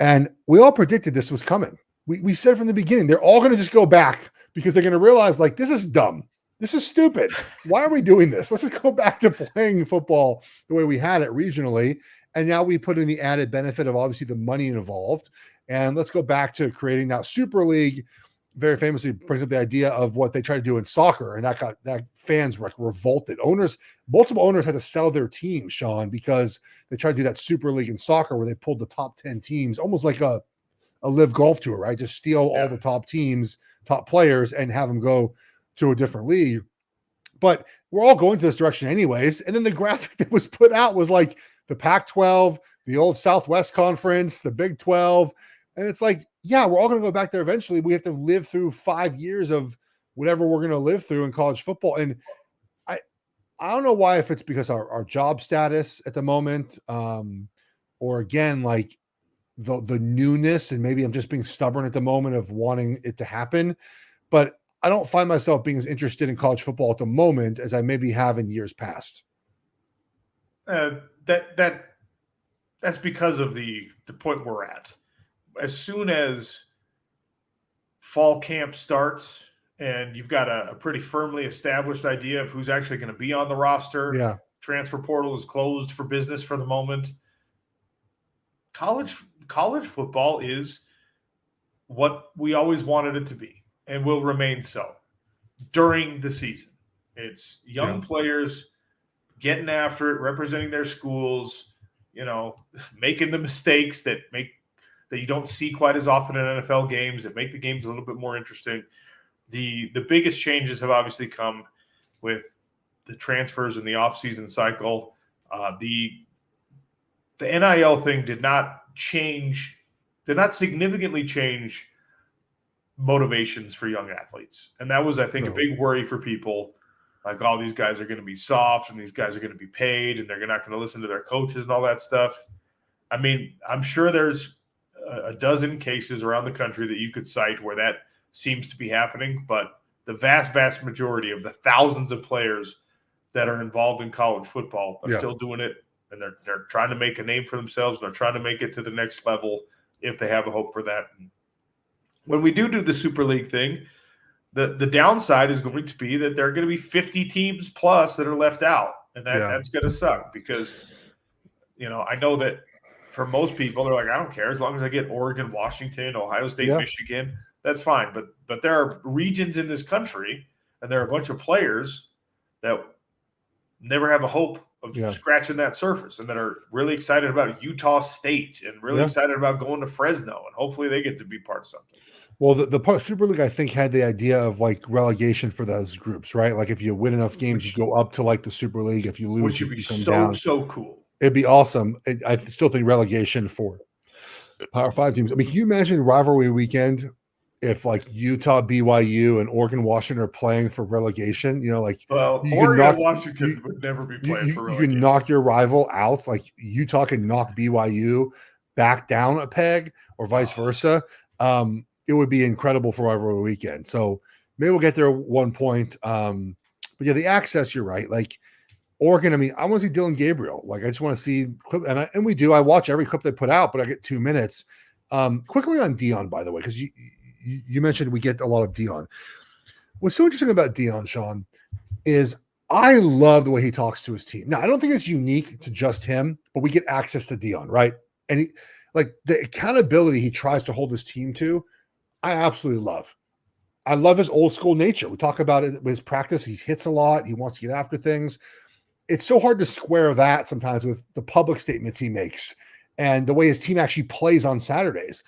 and we all predicted this was coming. We said from the beginning, they're all going to just go back because they're going to realize, like, this is dumb. This is stupid. Why are we doing this? Let's just go back to playing football the way we had it regionally. And now we put in the added benefit of obviously the money involved. And let's go back to creating now Super League. Very famously brings up the idea of what they tried to do in soccer. And that fans were like revolted. Multiple owners had to sell their team, Sean, because they tried to do that Super League in soccer where they pulled the top 10 teams, almost like a live golf tour, right? Just steal all the top teams, top players, and have them go to a different league. But we're all going to this direction anyways. And then the graphic that was put out was like the Pac-12, the old Southwest Conference, the Big 12. And it's like, yeah, we're all going to go back there eventually. We have to live through 5 years of whatever we're going to live through in college football. And I don't know why, if it's because our job status at the moment, or again, like the newness, and maybe I'm just being stubborn at the moment of wanting it to happen. But I don't find myself being as interested in college football at the moment as I maybe have in years past. That's because of the point we're at. As soon as fall camp starts and you've got a pretty firmly established idea of who's actually going to be on the roster, Yeah. transfer portal is closed for business for the moment. College football is what we always wanted it to be and will remain so during the season. It's young players getting after it, representing their schools, making the mistakes that you don't see quite as often in NFL games, that make the games a little bit more interesting. The biggest changes have obviously come with the transfers in the offseason cycle. The NIL thing did not significantly change motivations for young athletes. And that was, I think, a big worry for people. Like, oh, these guys are going to be soft and these guys are going to be paid and they're not going to listen to their coaches and all that stuff. I mean, I'm sure there's a dozen cases around the country that you could cite where that seems to be happening, but the vast, vast majority of the thousands of players that are involved in college football are still doing it, and they're trying to make a name for themselves. They're trying to make it to the next level if they have a hope for that. And when we do the Super League thing, the downside is going to be that there are going to be 50 teams plus that are left out, and that's going to suck because, I know that for most people, they're like, I don't care as long as I get Oregon, Washington, Ohio State, Michigan, that's fine. But there are regions in this country, and there are a bunch of players that never have a hope of scratching that surface, and that are really excited about Utah State and really excited about going to Fresno, and hopefully they get to be part of something. Well, the Super League, I think, had the idea of like relegation for those groups, right? Like if you win enough games, you go up to like the Super League. If you lose, which would be so cool. It'd be awesome. I still think relegation for Power 5 teams. I mean, can you imagine rivalry weekend if like Utah, BYU, and Oregon, Washington are playing for relegation? Oregon, Washington would never be playing for relegation. You can knock your rival out. Like Utah can knock BYU back down a peg, or vice versa. It would be incredible for rivalry weekend. So maybe we'll get there at one point. But yeah, the access, you're right. Like Oregon, I mean, I want to see Dylan Gabriel. Like I just want to see clip, and we do. I watch every clip they put out, but I get 2 minutes. Quickly on Dion, by the way, because you mentioned we get a lot of Dion. What's so interesting about Dion, Sean, is I love the way he talks to his team. Now, I don't think it's unique to just him, but we get access to Dion, right? And he, like the accountability he tries to hold his team to, I absolutely love. I love his old school nature. We talk about it with his practice. He hits a lot. He wants to get after things. It's so hard to square that sometimes with the public statements he makes and the way his team actually plays on Saturdays.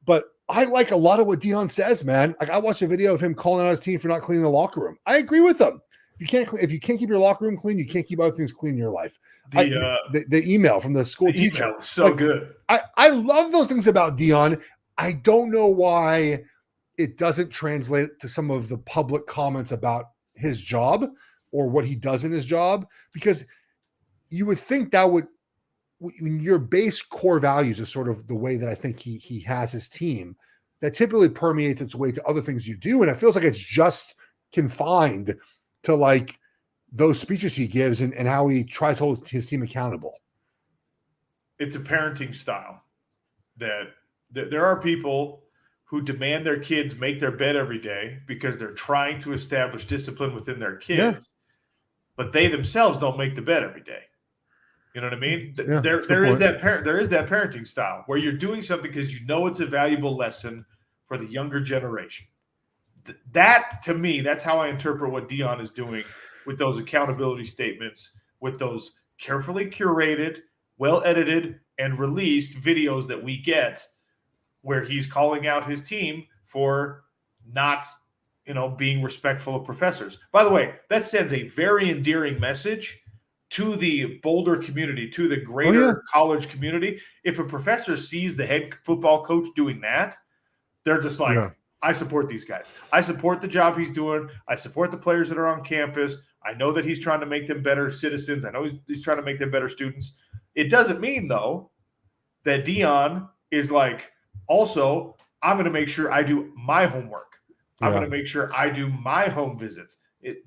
But I like a lot of what Dion says, man. Like I watched a video of him calling out his team for not cleaning the locker room. I agree with him. If you can't keep your locker room clean, you can't keep other things clean in your life. The email from the school teacher, so good. I love those things about Dion. I don't know why it doesn't translate to some of the public comments about his job or what he does in his job, because you would think that would, when your base core values is sort of the way that I think he has his team, that typically permeates its way to other things you do. And it feels like it's just confined to like those speeches he gives and how he tries to hold his team accountable. It's a parenting style that there are people who demand their kids make their bed every day because they're trying to establish discipline within their kids, but they themselves don't make the bed every day. You know what I mean? There is that parenting style where you're doing something because you know it's a valuable lesson for the younger generation. That, to me, that's how I interpret what Dion is doing with those accountability statements, with those carefully curated, well-edited, and released videos that we get where he's calling out his team for not, being respectful of professors. By the way, that sends a very endearing message to the Boulder community, to the greater college community. If a professor sees the head football coach doing that, they're just like, I support these guys. I support the job he's doing. I support the players that are on campus. I know that he's trying to make them better citizens. I know he's trying to make them better students. It doesn't mean, though, that Dion is like, also, I'm going to make sure I do my homework. I'm going to make sure I do my home visits.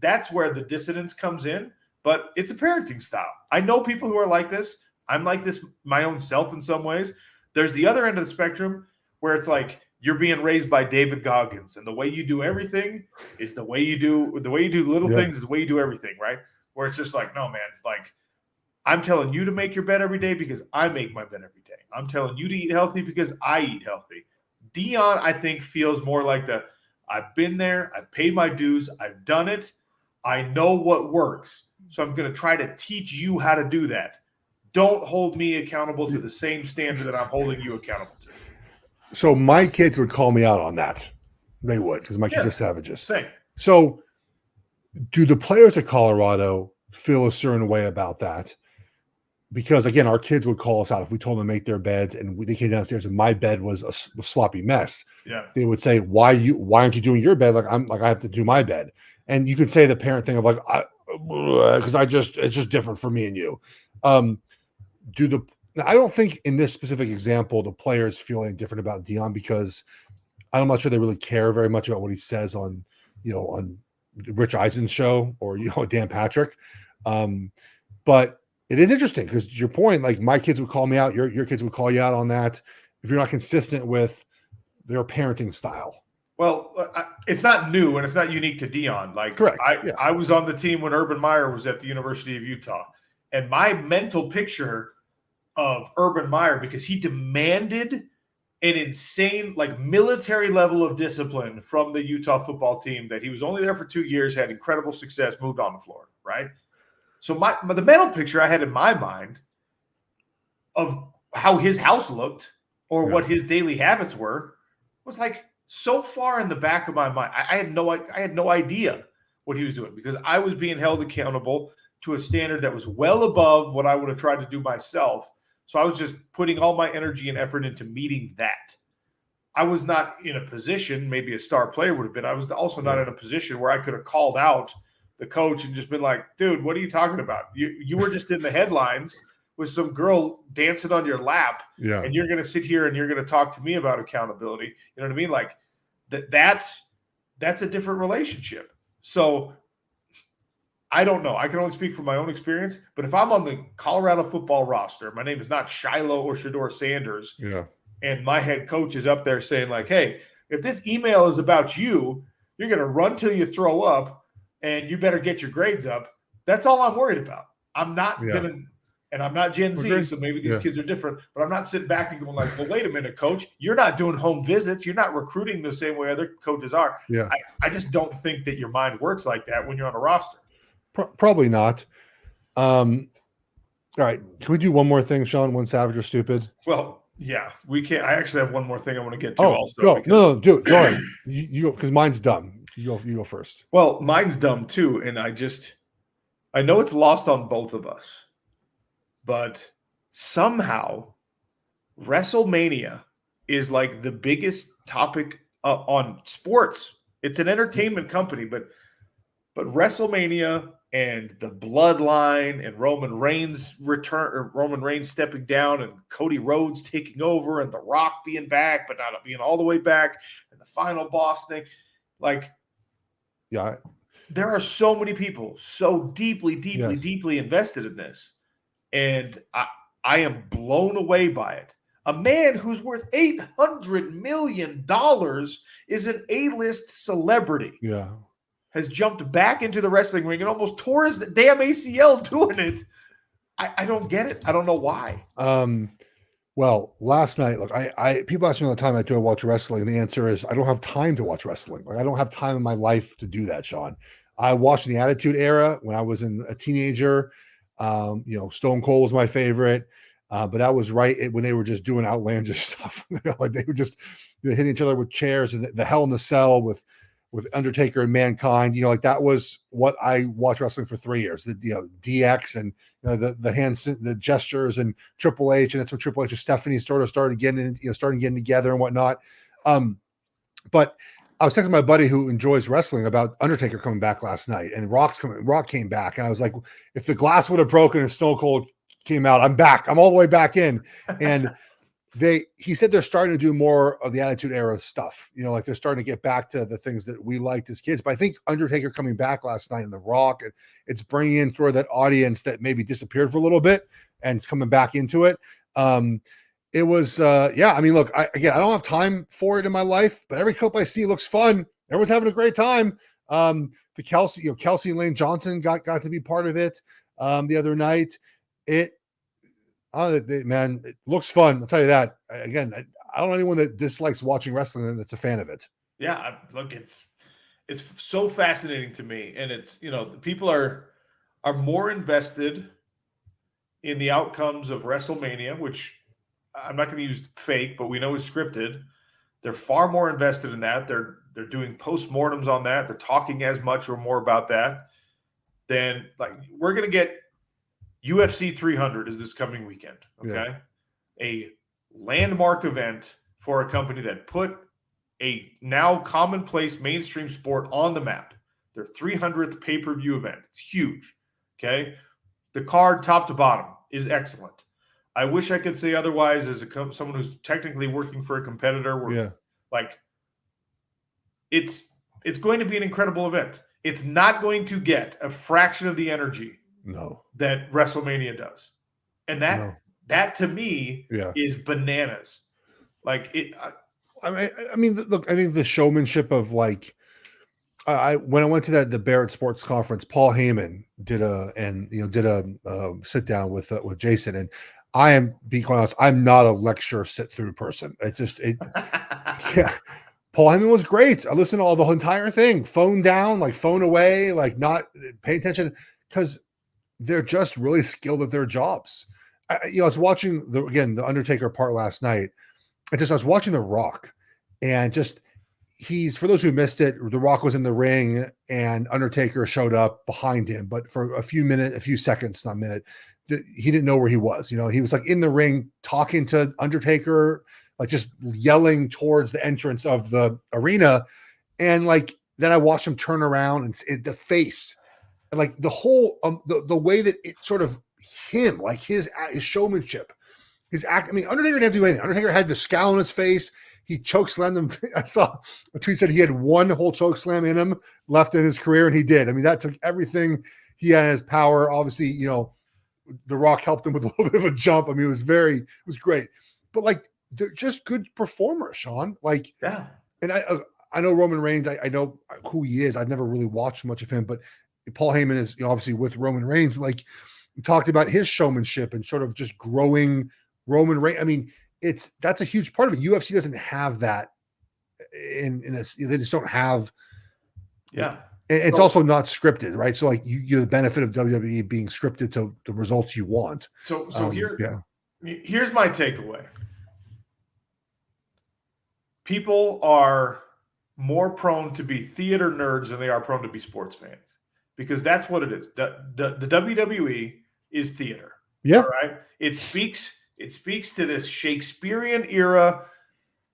That's where the dissonance comes in, but it's a parenting style. I know people who are like this. I'm like this my own self in some ways. There's the other end of the spectrum where it's like you're being raised by David Goggins, and the way you do everything is the way you do little things is the way you do everything, right? Where it's just like, no, man, like I'm telling you to make your bed every day because I make my bed every day. I'm telling you to eat healthy because I eat healthy. Dion, I think, feels more like I've been there, I've paid my dues, I've done it, I know what works. So I'm going to try to teach you how to do that. Don't hold me accountable to the same standard that I'm holding you accountable to. So my kids would call me out on that. They would, because my kids are savages. Same. So do the players at Colorado feel a certain way about that? Because, again, our kids would call us out if we told them to make their beds and they came downstairs and my bed was a sloppy mess. Yeah. They would say, why aren't you doing your bed? I have to do my bed. And you could say the parent thing of because it's just different for me and you. I don't think in this specific example, the players feel any different about Dion because I'm not sure they really care very much about what he says on Rich Eisen's show or, Dan Patrick. But it is interesting because your point, like my kids would call me out, your kids would call you out on that if you're not consistent with their parenting style. Well, it's not new and it's not unique to Dion. Like, correct. I was on the team when Urban Meyer was at the University of Utah, and my mental picture of Urban Meyer, because he demanded an insane, like military level of discipline from the Utah football team, that he was only there for 2 years, had incredible success, moved on to Florida, right? So the mental picture I had in my mind of how his house looked or what his daily habits were was like so far in the back of my mind. I had no idea what he was doing because I was being held accountable to a standard that was well above what I would have tried to do myself. So I was just putting all my energy and effort into meeting that. I was not in a position, maybe a star player would have been. I was also not in a position where I could have called out the coach and just been like, dude, what are you talking about? You were just in the headlines with some girl dancing on your lap, and you're going to sit here and you're going to talk to me about accountability. You know what I mean? Like that's a different relationship. So I don't know. I can only speak from my own experience, but if I'm on the Colorado football roster, my name is not Shiloh or Shador Sanders. Yeah. And my head coach is up there saying like, hey, if this email is about you, you're going to run till you throw up and you better get your grades up. That's all I'm worried about. I'm not going to, and I'm not Gen Z, so maybe these kids are different, but I'm not sitting back and going like, well, wait a minute, coach, you're not doing home visits. You're not recruiting the same way other coaches are. Yeah. I just don't think that your mind works like that when you're on a roster. Probably not. All right. Can we do one more thing, Sean? One savage or stupid? Well, yeah, we can't. I actually have one more thing I want to get to also. Go. No, do it. Go ahead. You go, because mine's dumb. You go first. Well, mine's dumb too. And I know it's lost on both of us, but somehow WrestleMania is like the biggest topic on sports. It's an entertainment company, but WrestleMania and the bloodline and Roman Reigns return, or Roman Reigns stepping down and Cody Rhodes taking over and The Rock being back, but not being all the way back, and the final boss thing. Like, yeah, there are so many people so deeply invested in this. And I am blown away by it. A man who's worth $800 million is an A-list celebrity. Yeah. Has jumped back into the wrestling ring and almost tore his damn ACL doing it. I don't get it. I don't know why. Well, last night, look, I people ask me all the time, do I watch wrestling? And the answer is I don't have time to watch wrestling. Like I don't have time in my life to do that, Sean. I watched the Attitude Era when I was a teenager. Stone Cold was my favorite. But that was right when they were just doing outlandish stuff. Like they were just hitting each other with chairs and the Hell in the Cell with Undertaker and Mankind, like that was what I watched wrestling for 3 years. The DX and the hands, the gestures, and Triple H, and that's when Triple H and Stephanie started getting together and whatnot. But I was texting my buddy who enjoys wrestling about Undertaker coming back last night, and Rock came back, and I was like, if the glass would have broken and Stone Cold came out, I'm back. I'm all the way back in. And he said they're starting to do more of the Attitude Era stuff. You know, like they're starting to get back to the things that we liked as kids. But I think Undertaker coming back last night in The Rock, it's bringing in sort of that audience that maybe disappeared for a little bit and it's coming back into it. It was, I mean, look, I don't have time for it in my life, but every clip I see looks fun. Everyone's having a great time. The Kelsey and Lane Johnson got to be part of it the other night. Man, it looks fun. I'll tell you that. Again, I don't know anyone that dislikes watching wrestling and that's a fan of it. Yeah, look, it's so fascinating to me, and it's, you know, people are more invested in the outcomes of WrestleMania, which I'm not going to use fake, but we know is scripted. They're far more invested in that. They're doing postmortems on that. They're talking as much or more about that than, like, we're going to get UFC 300 is this coming weekend. Okay. Yeah. A landmark event for a company that put a now commonplace mainstream sport on the map. Their 300th pay-per-view event. It's huge. Okay. The card top to bottom is excellent. I wish I could say otherwise as someone who's technically working for a competitor. Like, it's going to be an incredible event. It's not going to get a fraction of the energy that WrestleMania does. And that to me is bananas. Like, I mean, look, I think the showmanship of, like, when I went to the Barrett Sports Conference, Paul Heyman did a sit down with Jason, and I am, being quite honest, I'm not a lecture sit through person. It's just yeah. Paul Heyman was great. I listened to the entire thing, phone down, like phone away, like not paying attention, because they're just really skilled at their jobs. I was watching the Undertaker part last night. I was watching The Rock, and just for those who missed it, The Rock was in the ring and Undertaker showed up behind him, but for a few seconds, not a minute, he didn't know where he was. You know, he was like in the ring talking to Undertaker, like just yelling towards the entrance of the arena. And like, then I watched him turn around and the face, and like the whole, the way that it sort of him, like his showmanship, his act. I mean, Undertaker didn't have to do anything. Undertaker had the scowl on his face. He chokeslammed him. I saw a tweet said he had one whole chokeslam in him left in his career, and he did. I mean, that took everything he had in his power. Obviously, you know, The Rock helped him with a little bit of a jump. I mean, it was great. But like, they're just good performers, Sean. Like, yeah. And I know Roman Reigns. I know who he is. I've never really watched much of him, but Paul Heyman is, you know, obviously with Roman Reigns. Like, we talked about his showmanship and sort of just growing Roman Reigns. I mean, that's a huge part of it. UFC doesn't have that they just don't have. Yeah. And it's also not scripted, right? So like you the benefit of WWE being scripted to the results you want. So here's my takeaway. People are more prone to be theater nerds than they are prone to be sports fans, because that's what it is. The WWE is theater. Yeah. All right. It speaks to this Shakespearean era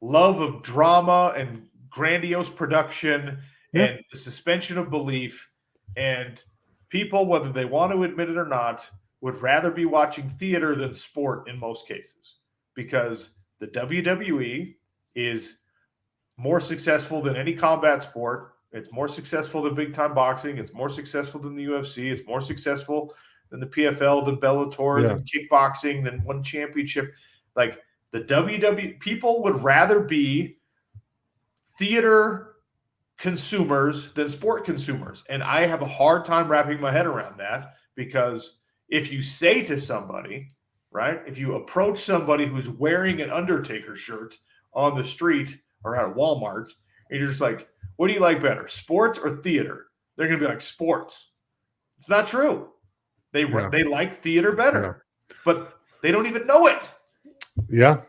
love of drama and grandiose production and the suspension of belief. And people, whether they want to admit it or not, would rather be watching theater than sport in most cases, because the WWE is more successful than any combat sport. It's more successful than big time boxing. It's more successful than the UFC. It's more successful than the PFL, than Bellator, than kickboxing, than one championship. Like, the WWE, people would rather be theater consumers than sport consumers. And I have a hard time wrapping my head around that, because if you say to somebody, right, if you approach somebody who's wearing an Undertaker shirt on the street or at Walmart, and you're just like, what do you like better, sports or theater? They're going to be like, sports. It's not true. They like theater better, but they don't even know it. Yeah.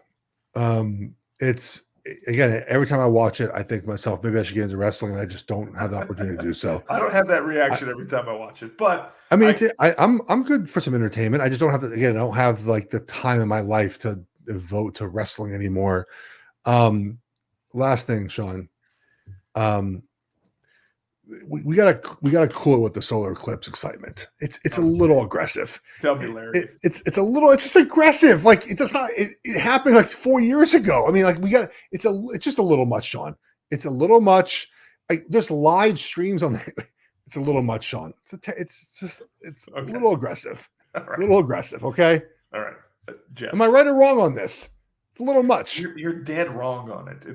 It's, again, every time I watch it, I think to myself, maybe I should get into wrestling, and I just don't have the opportunity to do so. I don't have that reaction every time I watch it, but I mean, I'm good for some entertainment. I just don't have to, again, I don't have like the time in my life to devote to wrestling anymore. Last thing, Sean, We gotta cool it with the solar eclipse excitement. It's a little aggressive. Tell me, Larry. It's just aggressive. Like it does not. It happened like 4 years ago. I mean, like it's just a little much, Sean. It's a little much. Like there's live streams on the. It's a little much, Sean. It's a little aggressive. Right. A little aggressive. Okay. All right, Geoff. Am I right or wrong on this? It's a little much. You're dead wrong on it.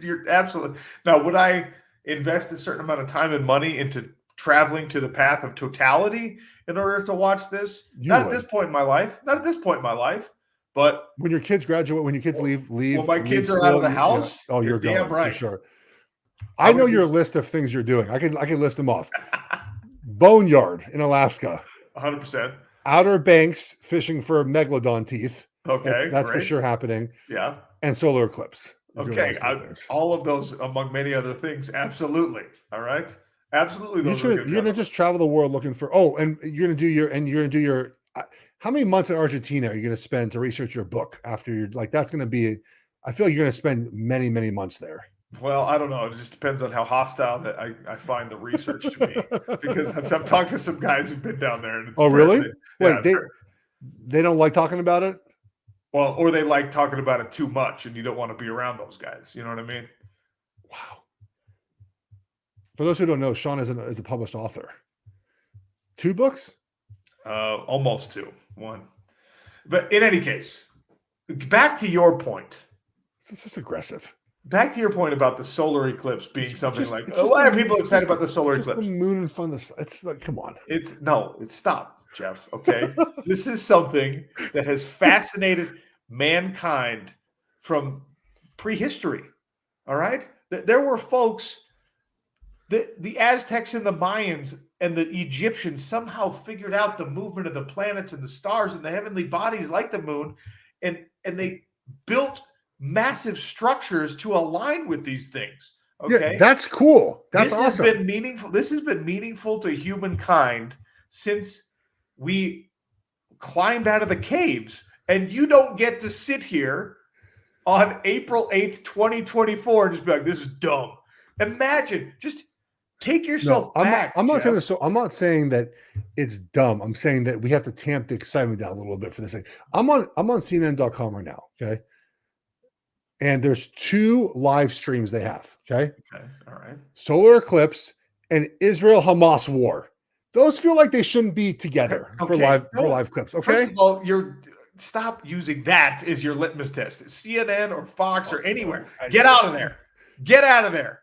You're absolutely. Now, would I invest a certain amount of time and money into traveling to the path of totality in order to watch this? Not at this point in my life. Not at this point in my life. But when your kids graduate, when your kids leave. When my kids school, are out of the house. Yeah. Oh, you're damn going right. for sure. I know your list of things you're doing. I can list them off. Boneyard in Alaska. 100%. Outer Banks fishing for megalodon teeth. Okay, that's for sure happening. Yeah. And solar eclipse. Okay, all of those among many other things. Absolutely. All right. Absolutely. You're gonna just travel the world looking for. Oh, and you're gonna do your. How many months in Argentina are you gonna spend to research your book after you're like? That's gonna be. I feel like you're gonna spend many months there. Well, I don't know. It just depends on how hostile that I find the research to be. Because I've talked to some guys who've been down there. And it's really? Wait, they don't like talking about it? Well, or they like talking about it too much, and you don't want to be around those guys. You know what I mean? Wow. For those who don't know, Sean is a published author. 2 books? Almost 2. 1. But in any case, back to your point. This is aggressive. Back to your point about the solar eclipse being something like, why are people excited about the solar eclipse? The moon in front of it's like, come on. It's stop, Geoff. Okay. This is something that has fascinated mankind from prehistory. All right. There were folks, the Aztecs and the Mayans and the Egyptians somehow figured out the movement of the planets and the stars and the heavenly bodies like the moon. And they built massive structures to align with these things. Okay, yeah, that's cool. That's awesome. Has been meaningful. This has been meaningful to humankind since we climbed out of the caves. And you don't get to sit here on April 8th, 2024, and just be like, "This is dumb." Imagine, just take yourself back. I'm not saying this. So I'm not saying that it's dumb. I'm saying that we have to tamp the excitement down a little bit for this thing. I'm on CNN.com right now. Okay. And there's 2 live streams they have. Okay. All right. Solar eclipse and Israel Hamas war. Those feel like they shouldn't be together for live clips. Okay. First of all, stop using that as your litmus test. CNN or Fox or anywhere. Get out of there. Get out of there.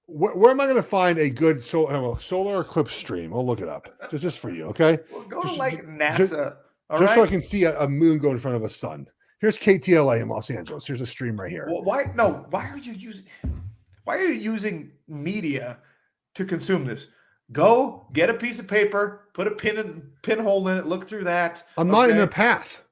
Where am I going to find a good solar eclipse stream? I'll look it up just for you. Okay. Well, go to NASA. Just so I can see a moon go in front of a sun. Here's KTLA in Los Angeles. Here's a stream right here. Well, why are you using media to consume this? Go get a piece of paper, put a pinhole in it, look through that. I'm not in the path.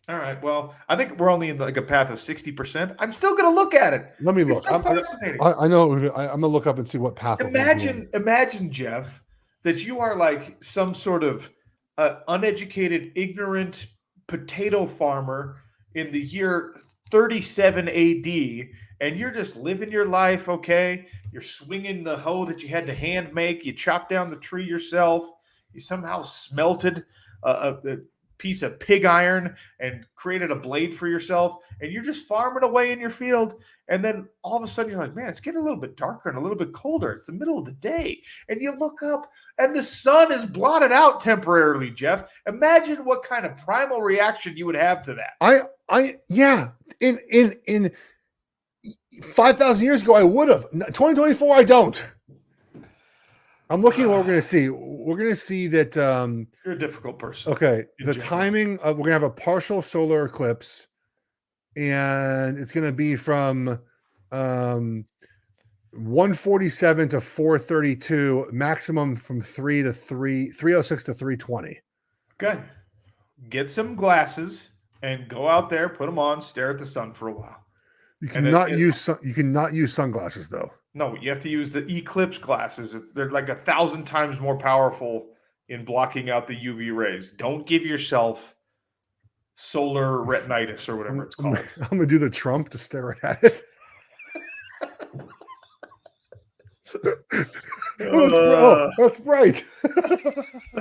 All right. Well, I think we're only in like a path of 60%. I'm still going to look at it. Let me look. So fascinating. I know. I'm going to look up and see what path. Imagine, Geoff, that you are like some sort of uneducated, ignorant potato farmer in the year 37 AD, and you're just living your life. Okay. You're swinging the hoe that you had to hand make. You chopped down the tree yourself. You somehow smelted a piece of pig iron and created a blade for yourself, and you're just farming away in your field. And then all of a sudden you're like, man, it's getting a little bit darker and a little bit colder. It's the middle of the day. And you look up and the sun is blotted out temporarily, Geoff. Imagine what kind of primal reaction you would have to that. Yeah. In 5,000 years ago, I would have. 2024, I don't. I'm looking at what we're going to see. We're going to see that. You're a difficult person. Okay. The timing of, we're going to have a partial solar eclipse, and it's going to be from 147 to 432, maximum from 306 to 320. Okay. Get some glasses and go out there, put them on, stare at the sun for a while. You cannot use sunglasses though. No, you have to use the eclipse glasses. They're like 1,000 times more powerful in blocking out the UV rays. Don't give yourself solar retinitis or whatever it's called. I'm gonna do the Trump to stare at it. That's right.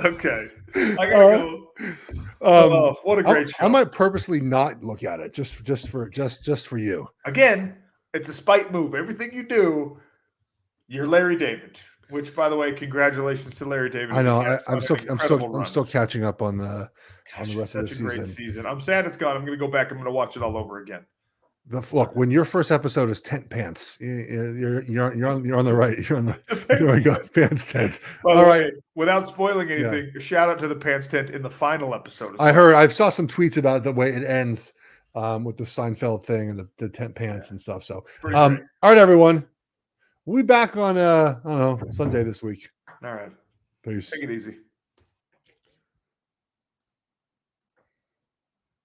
Okay, I gotta go. What a great show! I might purposely not look at it just for you. Again, it's a spite move. Everything you do, you're Larry David. Which, by the way, congratulations to Larry David. I know. I'm still catching up on the rest of the such a great season. season. I'm sad it's gone. I'm going to go back. I'm going to watch it all over again. Look, when your first episode is tent pants, you're on the right. You're on the there we go, pants tent. All right. Without spoiling anything, a shout out to the pants tent in the final episode. I saw some tweets about the way it ends with the Seinfeld thing and the tent pants and stuff. So, all right, everyone, we'll be back on I don't know, Sunday this week. All right, peace. Take it easy.